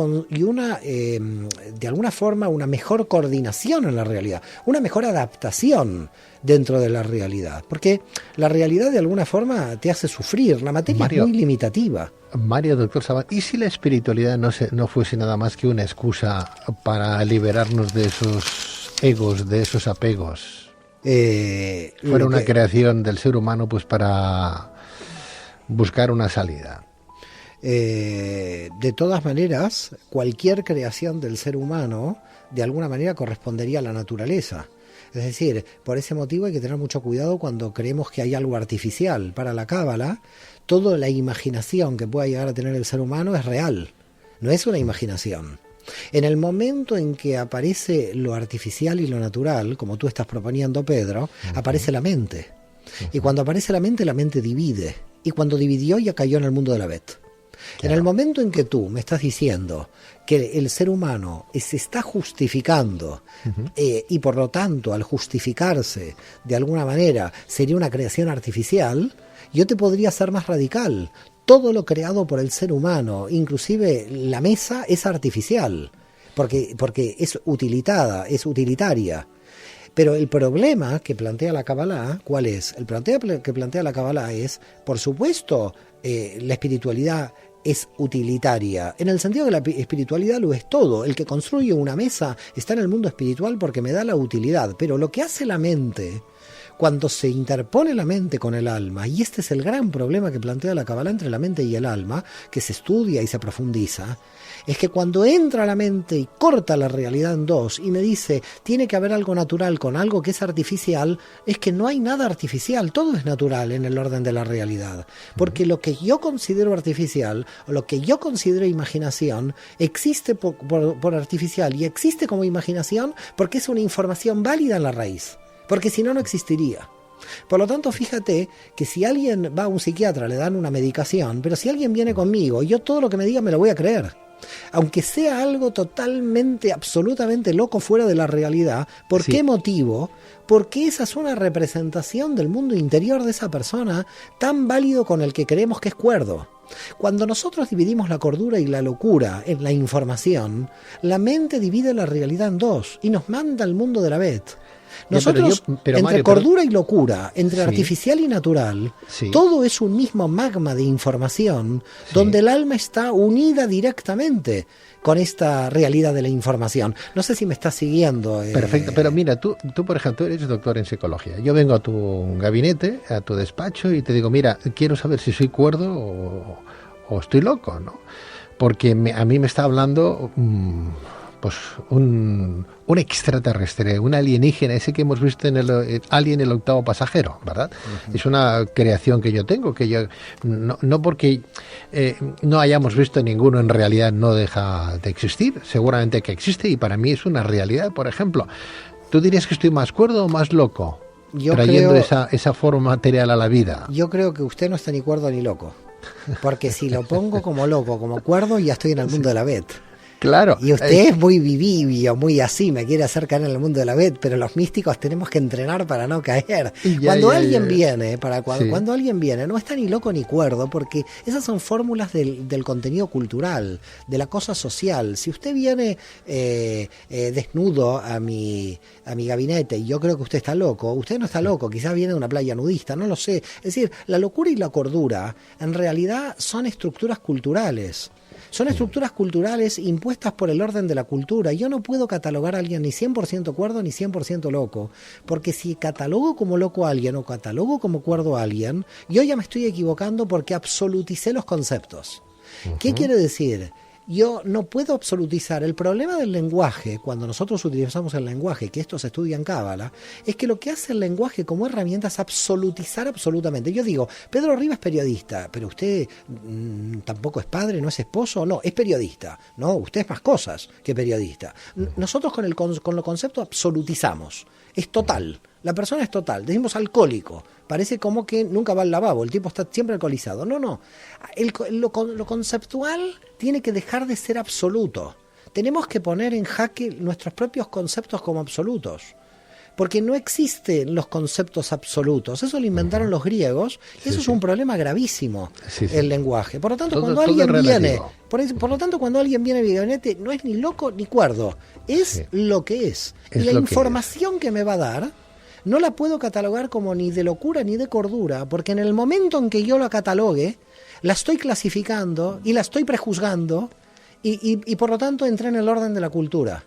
de alguna forma, una mejor coordinación en la realidad, una mejor adaptación dentro de la realidad. Porque la realidad de alguna forma te hace sufrir, la materia Mario, es muy limitativa. Mario, doctor Sabán, ¿y si la espiritualidad no fuese nada más que una excusa para liberarnos de esos egos, de esos apegos? Fuera una creación del ser humano pues para buscar una salida. De todas maneras, cualquier creación del ser humano de alguna manera correspondería a la naturaleza. Es decir, por ese motivo hay que tener mucho cuidado cuando creemos que hay algo artificial. Para la Cábala, toda la imaginación que pueda llegar a tener el ser humano es real, no es una imaginación. En el momento en que aparece lo artificial y lo natural, como tú estás proponiendo, Pedro, aparece la mente. Y cuando aparece la mente divide. Y cuando dividió, ya cayó en el mundo de la Bet. Claro. En el momento en que tú me estás diciendo que el ser humano se está justificando, y por lo tanto, al justificarse, de alguna manera, sería una creación artificial, yo te podría ser más radical. Todo lo creado por el ser humano, inclusive la mesa, es artificial, porque es utilitaria. Pero el problema que plantea la Kabbalah, ¿cuál es? El problema que plantea la Kabbalah es, por supuesto, la espiritualidad es utilitaria, en el sentido que la espiritualidad lo es todo. El que construye una mesa está en el mundo espiritual porque me da la utilidad, pero lo que hace la mente, cuando se interpone la mente con el alma, y este es el gran problema que plantea la Kabbalah entre la mente y el alma, que se estudia y se profundiza, es que cuando entra la mente y corta la realidad en dos y me dice tiene que haber algo natural con algo que es artificial, es que no hay nada artificial, todo es natural en el orden de la realidad, porque lo que yo considero artificial o lo que yo considero imaginación existe por artificial, y existe como imaginación porque es una información válida en la raíz, porque si no, no existiría. Por lo tanto, fíjate que si alguien va a un psiquiatra, le dan una medicación, pero si alguien viene conmigo, yo todo lo que me diga me lo voy a creer. Aunque sea algo totalmente, absolutamente loco fuera de la realidad. ¿Por qué motivo? Porque esa es una representación del mundo interior de esa persona tan válido con el que creemos que es cuerdo. Cuando nosotros dividimos la cordura y la locura en la información, la mente divide la realidad en dos y nos manda al mundo de la Bet. Nosotros, entre Mario, cordura y locura, entre artificial y natural, todo es un mismo magma de información donde el alma está unida directamente con esta realidad de la información. No sé si me estás siguiendo. Perfecto, pero mira, tú por ejemplo eres doctor en psicología. Yo vengo a tu gabinete, a tu despacho y te digo, mira, quiero saber si soy cuerdo o estoy loco, ¿no? Porque a mí me está hablando pues un extraterrestre, un alienígena, ese que hemos visto en el Alien, el octavo pasajero, ¿verdad? Uh-huh. Es una creación que yo tengo, que yo no porque no hayamos visto ninguno, en realidad no deja de existir, seguramente que existe y para mí es una realidad. Por ejemplo, ¿tú dirías que estoy más cuerdo o más loco? Trayendo esa forma material a la vida. Yo creo que usted no está ni cuerdo ni loco, porque si lo pongo como loco, como cuerdo, ya estoy en el mundo de la Bet. Claro. Y usted es muy vivibio, muy así, me quiere hacer caer en el mundo de la Bet, pero los místicos tenemos que entrenar para no caer. Cuando alguien viene, cuando alguien viene, no está ni loco ni cuerdo, porque esas son fórmulas del contenido cultural, de la cosa social. Si usted viene desnudo a mi gabinete y yo creo que usted está loco, usted no está loco, quizás viene de una playa nudista, no lo sé. Es decir, la locura y la cordura en realidad son estructuras culturales. Son estructuras culturales impuestas por el orden de la cultura. Yo no puedo catalogar a alguien ni 100% cuerdo ni 100% loco, porque si catalogo como loco a alguien o catalogo como cuerdo a alguien, yo ya me estoy equivocando porque absoluticé los conceptos. Uh-huh. ¿Qué quiere decir? Yo no puedo absolutizar. El problema del lenguaje, cuando nosotros utilizamos el lenguaje, que esto se estudia en Cábala, es que lo que hace el lenguaje como herramienta es absolutizar absolutamente. Yo digo, Pedro Riva es periodista, pero usted tampoco es padre, no es esposo, no, es periodista. No, usted es más cosas que periodista. Nosotros con el concepto absolutizamos. Es total. La persona es total. Decimos alcohólico. Parece como que nunca va al lavabo. El tipo está siempre alcoholizado. No. Lo conceptual tiene que dejar de ser absoluto. Tenemos que poner en jaque nuestros propios conceptos como absolutos. Porque no existen los conceptos absolutos. Eso lo inventaron los griegos. Y eso es un problema gravísimo, el lenguaje. Por lo tanto, cuando alguien viene... Por lo tanto, cuando alguien viene a mi gabinete, no es ni loco ni cuerdo. Es lo que es. Y la información que me va a dar... no la puedo catalogar como ni de locura ni de cordura, porque en el momento en que yo la catalogue, la estoy clasificando y la estoy prejuzgando y por lo tanto entré en el orden de la cultura.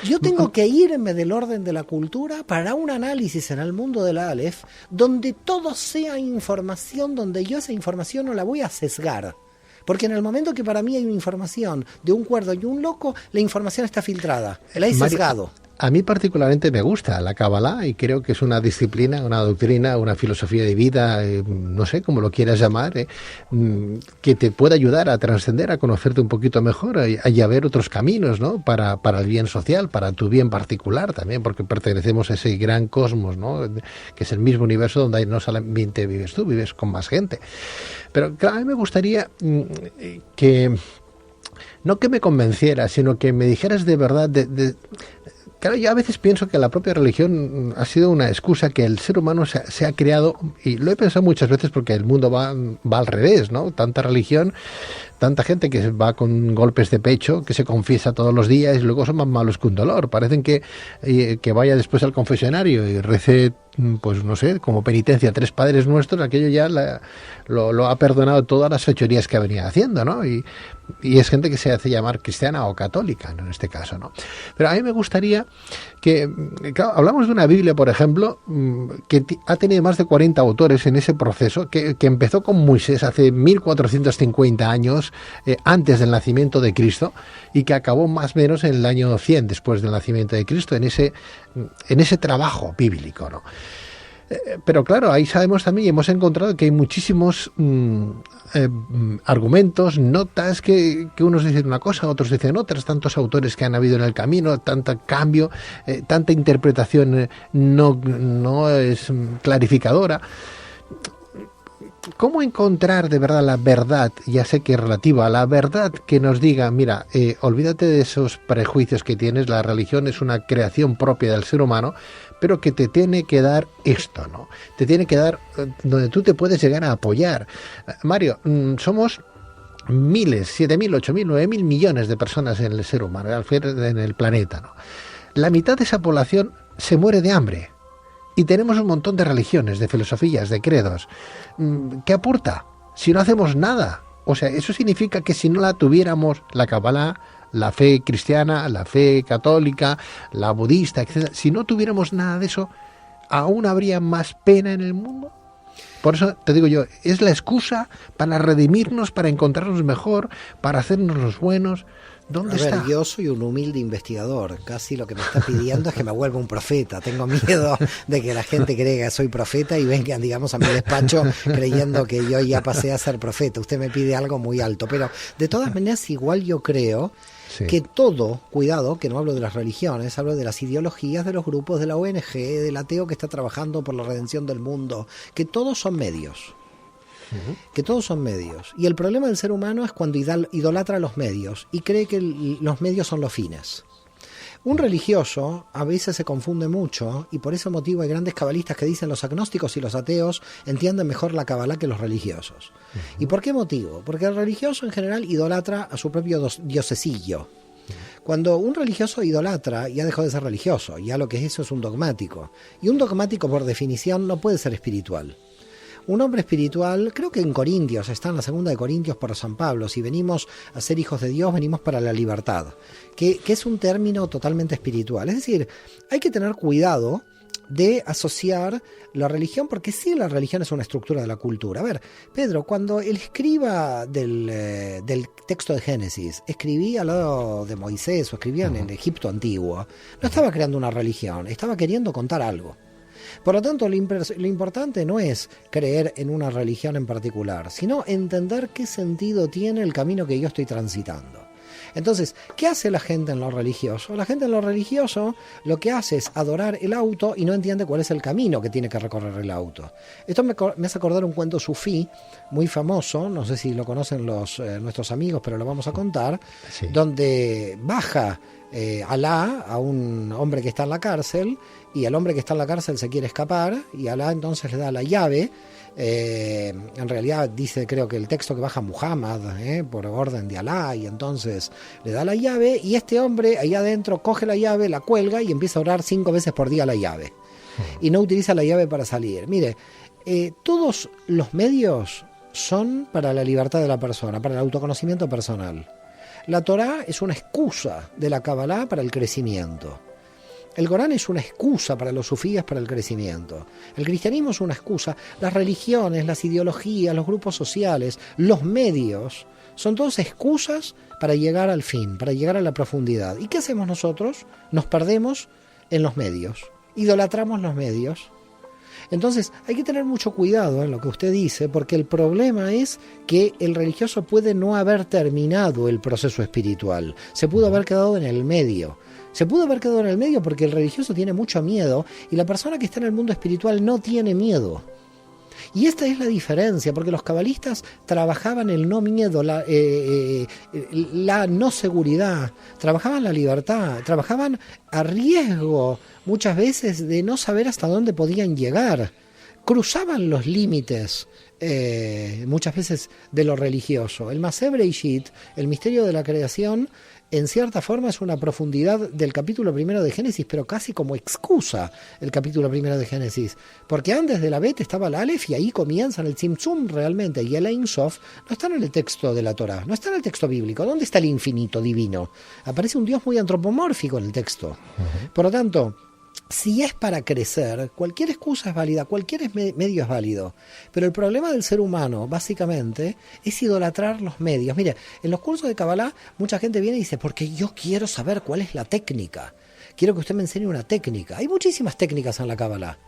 Yo tengo que irme del orden de la cultura para un análisis en el mundo de la Aleph, donde todo sea información, donde yo esa información no la voy a sesgar. Porque en el momento que para mí hay una información de un cuerdo y un loco, la información está filtrada, la he sesgado. A mí particularmente me gusta la Cábala y creo que es una disciplina, una doctrina, una filosofía de vida, no sé cómo lo quieras llamar, que te puede ayudar a trascender, a conocerte un poquito mejor y a ver otros caminos, ¿no? Para el bien social, para tu bien particular también, porque pertenecemos a ese gran cosmos, ¿no? Que es el mismo universo donde no solamente vives tú, vives con más gente. Pero claro, a mí me gustaría que, no que me convenciera, sino que me dijeras de verdad, claro, yo a veces pienso que la propia religión ha sido una excusa que el ser humano se ha creado, y lo he pensado muchas veces porque el mundo va al revés, ¿no? Tanta religión, tanta gente que va con golpes de pecho, que se confiesa todos los días y luego son más malos que un dolor. Parecen que vaya después al confesionario y rece, pues no sé, como penitencia 3 Padres Nuestros, aquello ya lo ha perdonado todas las fechorías que venía haciendo, ¿no? Y es gente que se hace llamar cristiana o católica, ¿no? En este caso, ¿no? Pero a mí me gustaría que, claro, hablamos de una Biblia, por ejemplo, que ha tenido más de 40 autores en ese proceso, que empezó con Moisés hace 1450 años, antes del nacimiento de Cristo, y que acabó más o menos en el año 100 después del nacimiento de Cristo, en ese trabajo bíblico, ¿no? Pero claro, ahí sabemos también, hemos encontrado que hay muchísimos argumentos, notas, que unos dicen una cosa, otros dicen otras, tantos autores que han habido en el camino, tanto cambio, tanta interpretación no es clarificadora. ¿cómo encontrar de verdad la verdad? Ya sé que es relativa, la verdad que nos diga, mira, olvídate de esos prejuicios que tienes, la religión es una creación propia del ser humano, pero que te tiene que dar esto, ¿no? Te tiene que dar donde tú te puedes llegar a apoyar. Mario, somos miles, 7.000, 8.000, 9.000 millones de personas en el ser humano, en el planeta, ¿no? La mitad de esa población se muere de hambre. Y tenemos un montón de religiones, de filosofías, de credos. ¿Qué aporta? Si no hacemos nada. O sea, eso significa que si no la tuviéramos, la Kabbalah, la fe cristiana, la fe católica, la budista, etc., si no tuviéramos nada de eso, ¿aún habría más pena en el mundo? Por eso te digo yo, es la excusa para redimirnos, para encontrarnos mejor, para hacernos los buenos. ¿Dónde está? Yo soy un humilde investigador. Casi lo que me está pidiendo es que me vuelva un profeta. Tengo miedo de que la gente crea que soy profeta y vengan, digamos, a mi despacho creyendo que yo ya pasé a ser profeta. Usted me pide algo muy alto. Pero de todas maneras, igual yo creo que todo, cuidado, que no hablo de las religiones, hablo de las ideologías, de los grupos, de la ONG, del ateo que está trabajando por la redención del mundo, que todos son medios. Que todos son medios. Y el problema del ser humano es cuando idolatra los medios y cree que los medios son los fines. Un religioso a veces se confunde mucho y por ese motivo hay grandes cabalistas que dicen los agnósticos y los ateos entienden mejor la Kabbalah que los religiosos. ¿Y por qué motivo? Porque el religioso en general idolatra a su propio diosesillo. Cuando un religioso idolatra, ya dejó de ser religioso, ya lo que es eso es un dogmático. Y un dogmático por definición no puede ser espiritual. Un hombre espiritual, creo que en Corintios, está en la segunda de Corintios por San Pablo, si venimos a ser hijos de Dios, venimos para la libertad, que es un término totalmente espiritual. Es decir, hay que tener cuidado de asociar la religión, porque sí, la religión es una estructura de la cultura. A ver, Pedro, cuando el escriba del texto de Génesis escribía al lado de Moisés o escribía en el Egipto antiguo, no estaba creando una religión, estaba queriendo contar algo. Por lo tanto, lo importante no es creer en una religión en particular, sino entender qué sentido tiene el camino que yo estoy transitando. Entonces, ¿qué hace la gente en lo religioso? La gente en lo religioso lo que hace es adorar el auto y no entiende cuál es el camino que tiene que recorrer el auto. Esto me hace acordar un cuento sufí muy famoso, no sé si lo conocen nuestros amigos, pero lo vamos a contar, donde baja Alá a un hombre que está en la cárcel y el hombre que está en la cárcel se quiere escapar y Alá entonces le da la llave. En realidad dice, creo que el texto que baja Muhammad por orden de Alá, y entonces le da la llave y este hombre ahí adentro coge la llave, la cuelga y empieza a orar 5 veces por día la llave y no utiliza la llave para salir. Mire, todos los medios son para la libertad de la persona, para el autoconocimiento personal. La Torá es una excusa de la Kabbalah para el crecimiento. El Corán es una excusa para los sufíes para el crecimiento. El cristianismo es una excusa. Las religiones, las ideologías, los grupos sociales, los medios, son todos excusas para llegar al fin, para llegar a la profundidad. ¿Y qué hacemos nosotros? Nos perdemos en los medios. Idolatramos los medios. Entonces hay que tener mucho cuidado en lo que usted dice, porque el problema es que el religioso puede no haber terminado el proceso espiritual, se pudo haber quedado en el medio. Se pudo haber quedado en el medio porque el religioso tiene mucho miedo y la persona que está en el mundo espiritual no tiene miedo. Y esta es la diferencia, porque los cabalistas trabajaban el no miedo, la no seguridad, trabajaban la libertad, trabajaban a riesgo muchas veces de no saber hasta dónde podían llegar, cruzaban los límites muchas veces de lo religioso. El Maseh Bereshit, el misterio de la creación, en cierta forma es una profundidad del capítulo primero de Génesis, pero casi como excusa el capítulo primero de Génesis, porque antes de la Bet estaba la Aleph y ahí comienzan el Tzimtzum realmente, y el Ein Sof no está en el texto de la Torá, no está en el texto bíblico. ¿Dónde está el infinito divino? Aparece un Dios muy antropomórfico en el texto. Por lo tanto, si es para crecer, cualquier excusa es válida, cualquier medio es válido. Pero el problema del ser humano, básicamente, es idolatrar los medios. Mire, en los cursos de Kabbalah, mucha gente viene y dice, porque yo quiero saber cuál es la técnica. Quiero que usted me enseñe una técnica. Hay muchísimas técnicas en la Kabbalah.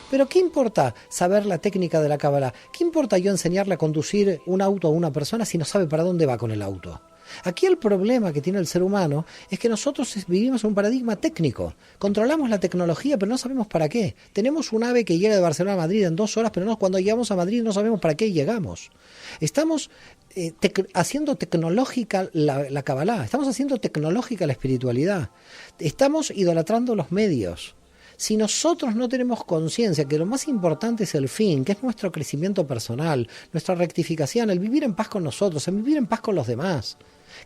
Pero ¿qué importa saber la técnica de la Kabbalah? ¿Qué importa yo enseñarle a conducir un auto a una persona si no sabe para dónde va con el auto? Aquí el problema que tiene el ser humano es que nosotros vivimos en un paradigma técnico. Controlamos la tecnología, pero no sabemos para qué. Tenemos un ave que llega de Barcelona a Madrid en 2 horas, pero no, cuando llegamos a Madrid no sabemos para qué llegamos. Estamos haciendo tecnológica la Kabbalah, estamos haciendo tecnológica la espiritualidad. Estamos idolatrando los medios. Si nosotros no tenemos conciencia que lo más importante es el fin, que es nuestro crecimiento personal, nuestra rectificación, el vivir en paz con nosotros, el vivir en paz con los demás,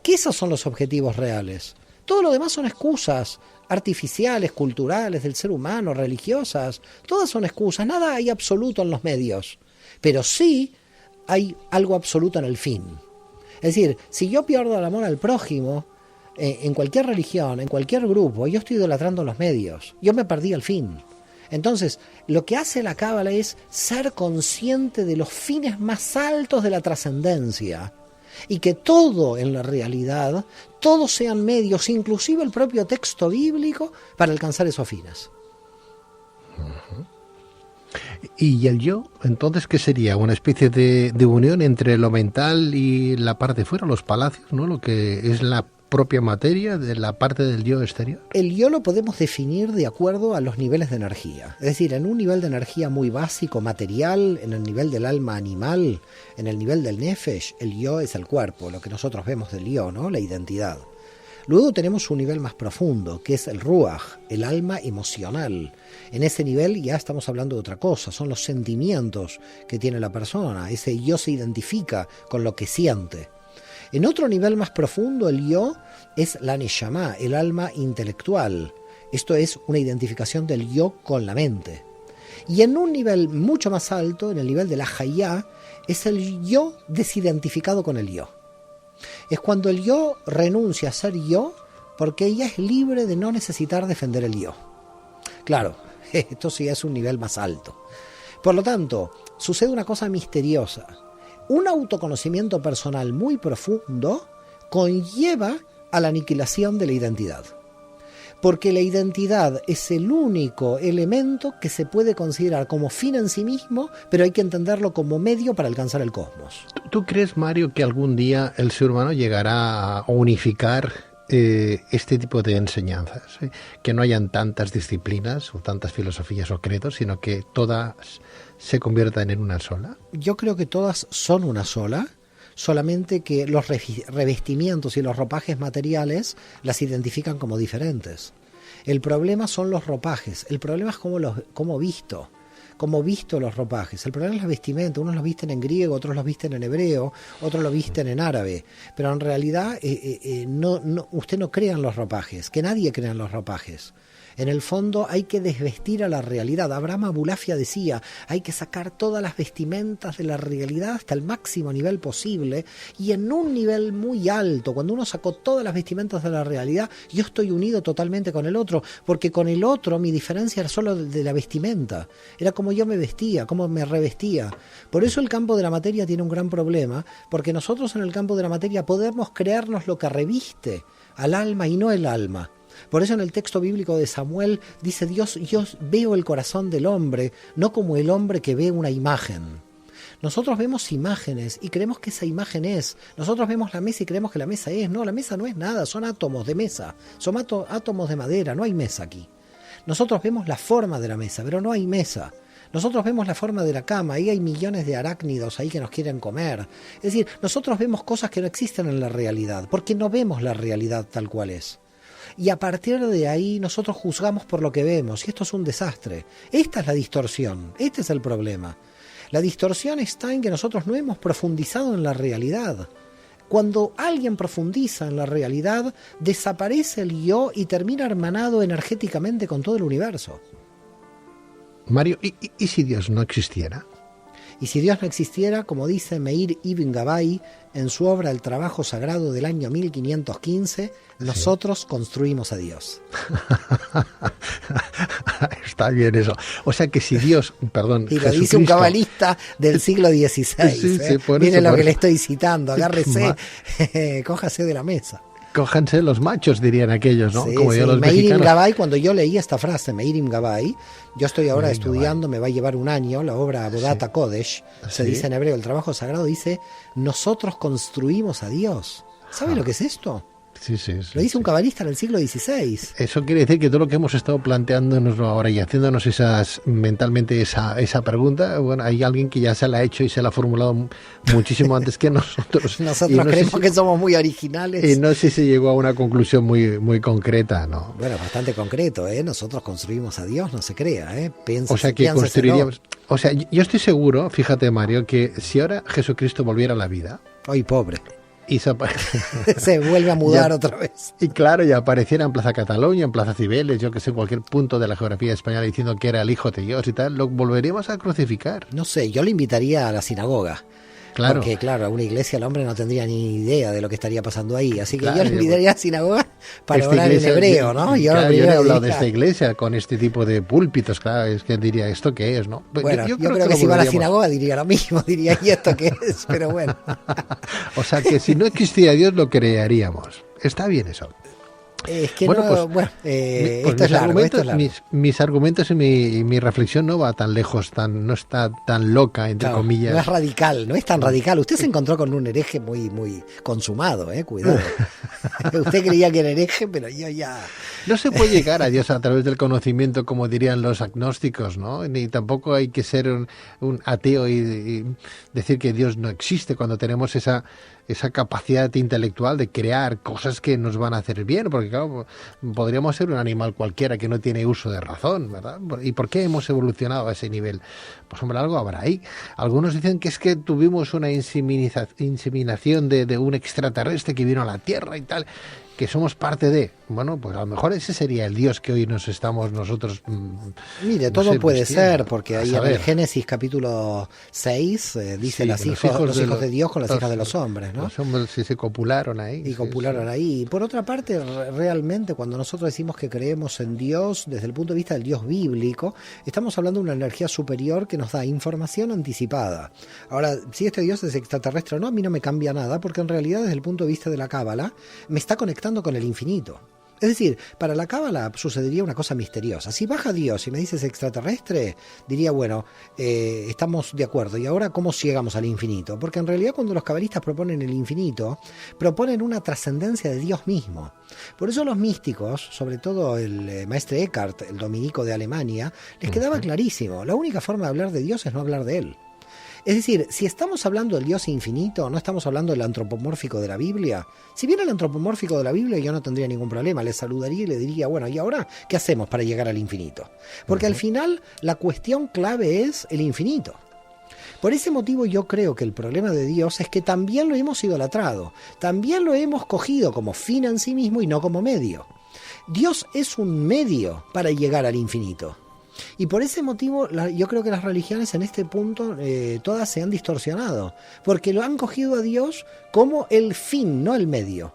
que esos son los objetivos reales. Todo lo demás son excusas artificiales, culturales, del ser humano, religiosas. Todas son excusas, nada hay absoluto en los medios. Pero sí hay algo absoluto en el fin. Es decir, si yo pierdo el amor al prójimo, en cualquier religión, en cualquier grupo, yo estoy idolatrando los medios. Yo me perdí el fin. Entonces, lo que hace la Cábala es ser consciente de los fines más altos de la trascendencia. Y que todo en la realidad, todos sean medios, inclusive el propio texto bíblico, para alcanzar esos fines. ¿Y el yo? Entonces, ¿qué sería? Una especie de unión entre lo mental y la parte de fuera, los palacios, ¿no? Lo que es la propia materia de la parte del yo exterior. El yo lo podemos definir de acuerdo a los niveles de energía. Es decir, en un nivel de energía muy básico, material, en el nivel del alma animal, en el nivel del nefesh, el yo es el cuerpo, lo que nosotros vemos del yo, ¿no? La identidad. Luego tenemos un nivel más profundo, que es el ruach, el alma emocional. En ese nivel ya estamos hablando de otra cosa, son los sentimientos que tiene la persona. Ese yo se identifica con lo que siente. En otro nivel más profundo, el yo es la neshama, el alma intelectual. Esto es una identificación del yo con la mente. Y en un nivel mucho más alto, en el nivel de la hayá, es el yo desidentificado con el yo. Es cuando el yo renuncia a ser yo porque ella es libre de no necesitar defender el yo. Claro, esto sí es un nivel más alto. Por lo tanto, sucede una cosa misteriosa. Un autoconocimiento personal muy profundo conlleva a la aniquilación de la identidad. Porque la identidad es el único elemento que se puede considerar como fin en sí mismo, pero hay que entenderlo como medio para alcanzar el cosmos. ¿Tú crees, Mario, que algún día el ser humano llegará a unificar este tipo de enseñanzas? Que no hayan tantas disciplinas o tantas filosofías o credos, sino que todas se conviertan en una sola. Yo creo que todas son una sola, solamente que los revestimientos y los ropajes materiales las identifican como diferentes. El problema son los ropajes, el problema es cómo visto los ropajes. El problema es la vestimenta, unos los visten en griego, otros los visten en hebreo, otros los visten en árabe, pero en realidad usted no crea en los ropajes, que nadie crea en los ropajes. En el fondo hay que desvestir a la realidad. Abraham Abulafia decía, hay que sacar todas las vestimentas de la realidad hasta el máximo nivel posible, y en un nivel muy alto, cuando uno sacó todas las vestimentas de la realidad, yo estoy unido totalmente con el otro, porque con el otro mi diferencia era solo de la vestimenta, era como yo me vestía, cómo me revestía. Por eso el campo de la materia tiene un gran problema, porque nosotros en el campo de la materia podemos creernos lo que reviste al alma y no el alma. Por eso en el texto bíblico de Samuel dice Dios, yo veo el corazón del hombre, no como el hombre que ve una imagen. Nosotros vemos imágenes y creemos que esa imagen es. Nosotros vemos la mesa y creemos que la mesa es. No, la mesa no es nada, son átomos de mesa, son átomos de madera, no hay mesa aquí. Nosotros vemos la forma de la mesa, pero no hay mesa. Nosotros vemos la forma de la cama, ahí hay millones de arácnidos ahí que nos quieren comer. Es decir, nosotros vemos cosas que no existen en la realidad, porque no vemos la realidad tal cual es. Y a partir de ahí nosotros juzgamos por lo que vemos, y esto es un desastre. Esta es la distorsión, este es el problema. La distorsión está en que nosotros no hemos profundizado en la realidad. Cuando alguien profundiza en la realidad, desaparece el yo y termina hermanado energéticamente con todo el universo. Mario, ¿y si Dios no existiera? Y si Dios no existiera, como dice Meir Ibn Gabay en su obra El trabajo sagrado del año 1515, nosotros construimos a Dios. Está bien eso. O sea que si Dios, perdón, y lo dice un cabalista del siglo XVI. Sí, Miren lo que le estoy citando, agárrese, cójase de la mesa. Cójanse los machos, dirían aquellos, ¿no? Sí, como sí. yo los Meir Ibn mexicanos. Gabay, cuando yo leí esta frase, Meir Ibn Gabay, yo estoy ahora Meir Ibn estudiando, me va a llevar un año, la obra Avodat HaKodesh, se Sí. dice en hebreo, el trabajo sagrado dice, nosotros construimos a Dios. ¿Sabe lo que es esto? Sí, sí, Lo dice un cabalista en el siglo XVI. Eso quiere decir que todo lo que hemos estado planteándonos ahora y haciéndonos mentalmente esa pregunta, bueno, hay alguien que ya se la ha hecho y se la ha formulado muchísimo antes que nosotros. Nosotros creemos que somos muy originales. Y no sé si llegó a una conclusión muy concreta, ¿no? Bueno, bastante concreto, ¿eh? Nosotros construimos a Dios, no se crea, ¿eh? O sea, que construiríamos... O sea, yo estoy seguro, fíjate, Mario, que si ahora Jesucristo volviera a la vida... ¡Ay, pobre! Y se vuelve a mudar otra vez. Y claro, ya apareciera en Plaza Cataluña, en Plaza Cibeles, yo que sé, cualquier punto de la geografía española diciendo que era el Hijo de Dios y tal, lo volveríamos a crucificar. No sé, yo le invitaría a la sinagoga. Claro. Porque, claro, a una iglesia el hombre no tendría ni idea de lo que estaría pasando ahí. Así que yo le invitaría a la sinagoga para orar en hebreo, ¿no? Yo he hablado de esta iglesia con este tipo de púlpitos, claro, es que diría, ¿esto qué es, no? Bueno, yo creo que si va a la sinagoga diría lo mismo, diría, ¿y esto qué es? Pero bueno. O sea, que si no existiera Dios lo crearíamos. Está bien eso. Es que esto es largo. Mis argumentos y mi reflexión no va tan lejos, no está tan loca, entre comillas. No es radical, no es tan radical. Usted se encontró con un hereje muy consumado, cuidado. Usted creía que era hereje, pero yo ya... No se puede llegar a Dios a través del conocimiento, como dirían los agnósticos, ¿no? Ni tampoco hay que ser un ateo y decir que Dios no existe cuando tenemos esa capacidad intelectual de crear cosas que nos van a hacer bien, porque claro, podríamos ser un animal cualquiera que no tiene uso de razón, ¿verdad? ¿Y por qué hemos evolucionado a ese nivel? Pues hombre, algo habrá ahí. Algunos dicen que es que tuvimos una inseminación de un extraterrestre que vino a la Tierra y tal, que somos parte de... Bueno, pues a lo mejor ese sería el Dios que hoy nos estamos nosotros... Mire, todo puede ser, porque ahí en el Génesis capítulo 6 dice los hijos de Dios con las hijas de los hombres, ¿no? Los hombres sí se copularon ahí. Y copularon ahí. Y por otra parte, realmente cuando nosotros decimos que creemos en Dios, desde el punto de vista del Dios bíblico, estamos hablando de una energía superior que nos da información anticipada. Ahora, si este Dios es extraterrestre o no, a mí no me cambia nada, porque en realidad desde el punto de vista de la Cábala, me está conectando con el infinito. Es decir, para la Cábala sucedería una cosa misteriosa. Si baja Dios y me dices extraterrestre, diría, bueno, estamos de acuerdo. ¿Y ahora cómo llegamos al infinito? Porque en realidad cuando los cabalistas proponen el infinito, proponen una trascendencia de Dios mismo. Por eso los místicos, sobre todo el maestre Eckhart, el dominico de Alemania, les quedaba clarísimo. La única forma de hablar de Dios es no hablar de él. Es decir, si estamos hablando del Dios infinito, no estamos hablando del antropomórfico de la Biblia. Si viene el antropomórfico de la Biblia, yo no tendría ningún problema. Le saludaría y le diría, bueno, ¿y ahora qué hacemos para llegar al infinito? Porque al final la cuestión clave es el infinito. Por ese motivo yo creo que el problema de Dios es que también lo hemos idolatrado. También lo hemos cogido como fin en sí mismo y no como medio. Dios es un medio para llegar al infinito. Y por ese motivo yo creo que las religiones en este punto todas se han distorsionado, porque lo han cogido a Dios como el fin, no el medio.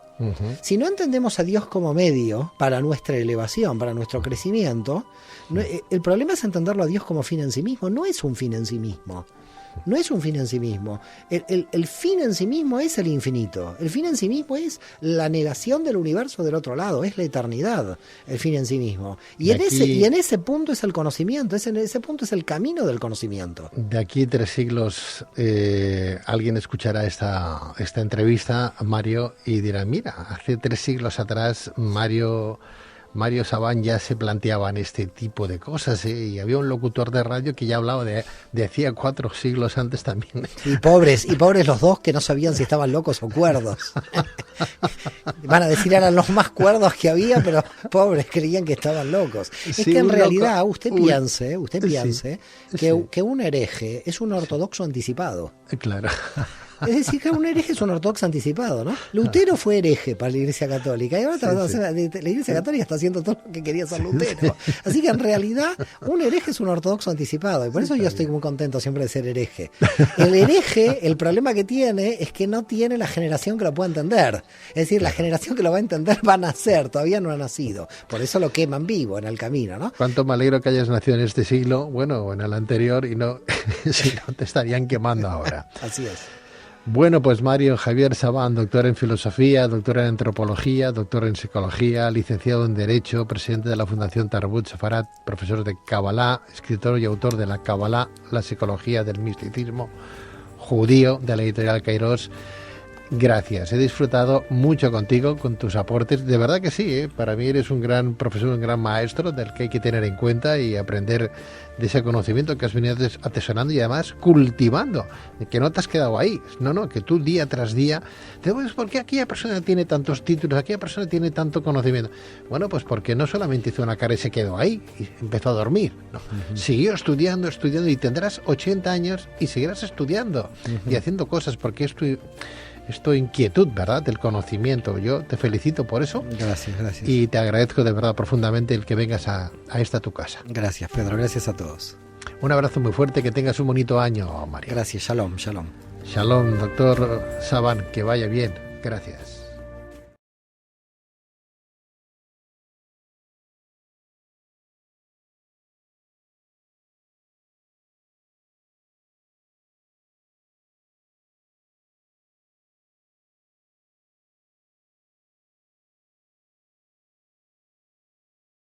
Si no entendemos a Dios como medio para nuestra elevación, para nuestro crecimiento, el problema es entenderlo a Dios como fin en sí mismo. No es un fin en sí mismo. No es un fin en sí mismo. El fin en sí mismo es el infinito. El fin en sí mismo es la negación del universo del otro lado. Es la eternidad, el fin en sí mismo. Y en ese punto es el conocimiento. En ese punto es el camino del conocimiento. De aquí 3 siglos alguien escuchará esta entrevista, Mario, y dirá, mira, hace 3 siglos atrás Mario Sabán ya se planteaban este tipo de cosas, y había un locutor de radio que ya hablaba de hacía 4 siglos antes también. Y pobres los dos que no sabían si estaban locos o cuerdos. Van a decir eran los más cuerdos que había, pero pobres creían que estaban locos. Es que en realidad usted piense que un hereje es un ortodoxo anticipado. Claro. Es decir, que un hereje es un ortodoxo anticipado, ¿no? Lutero fue hereje para la Iglesia Católica y ahora la Iglesia Católica está haciendo todo lo que quería hacer Lutero. Así que en realidad un hereje es un ortodoxo anticipado y por eso yo estoy muy contento siempre de ser hereje. El hereje, el problema que tiene es que no tiene la generación que lo pueda entender. Es decir, la generación que lo va a entender va a nacer, todavía no ha nacido. Por eso lo queman vivo en el camino, ¿no? Cuánto me alegro que hayas nacido en este siglo, bueno, o en el anterior, y no, si no te estarían quemando ahora. Así es. Bueno, pues Mario Javier Sabán, doctor en filosofía, doctor en antropología, doctor en psicología, licenciado en Derecho, presidente de la Fundación Tarbut Sefarat, profesor de Kabbalah, escritor y autor de la Kabbalah, la psicología del misticismo judío, de la editorial Kairos. Gracias, he disfrutado mucho contigo, con tus aportes. De verdad que sí, ¿eh? Para mí eres un gran profesor, un gran maestro del que hay que tener en cuenta y aprender de ese conocimiento que has venido atesorando y además cultivando, que no te has quedado ahí. No, que tú día tras día te ves, ¿por qué aquella persona tiene tantos títulos, aquella persona tiene tanto conocimiento? Bueno, pues porque no solamente hizo una carrera y se quedó ahí y empezó a dormir, no. Siguió estudiando y tendrás 80 años y seguirás estudiando y haciendo cosas porque esto inquietud, ¿verdad?, del conocimiento. Yo te felicito por eso. Gracias. Y te agradezco de verdad profundamente el que vengas a esta tu casa. Gracias, Pedro. Gracias a todos. Un abrazo muy fuerte, que tengas un bonito año, Mario. Gracias. Shalom. Shalom, doctor Saban, que vaya bien. Gracias.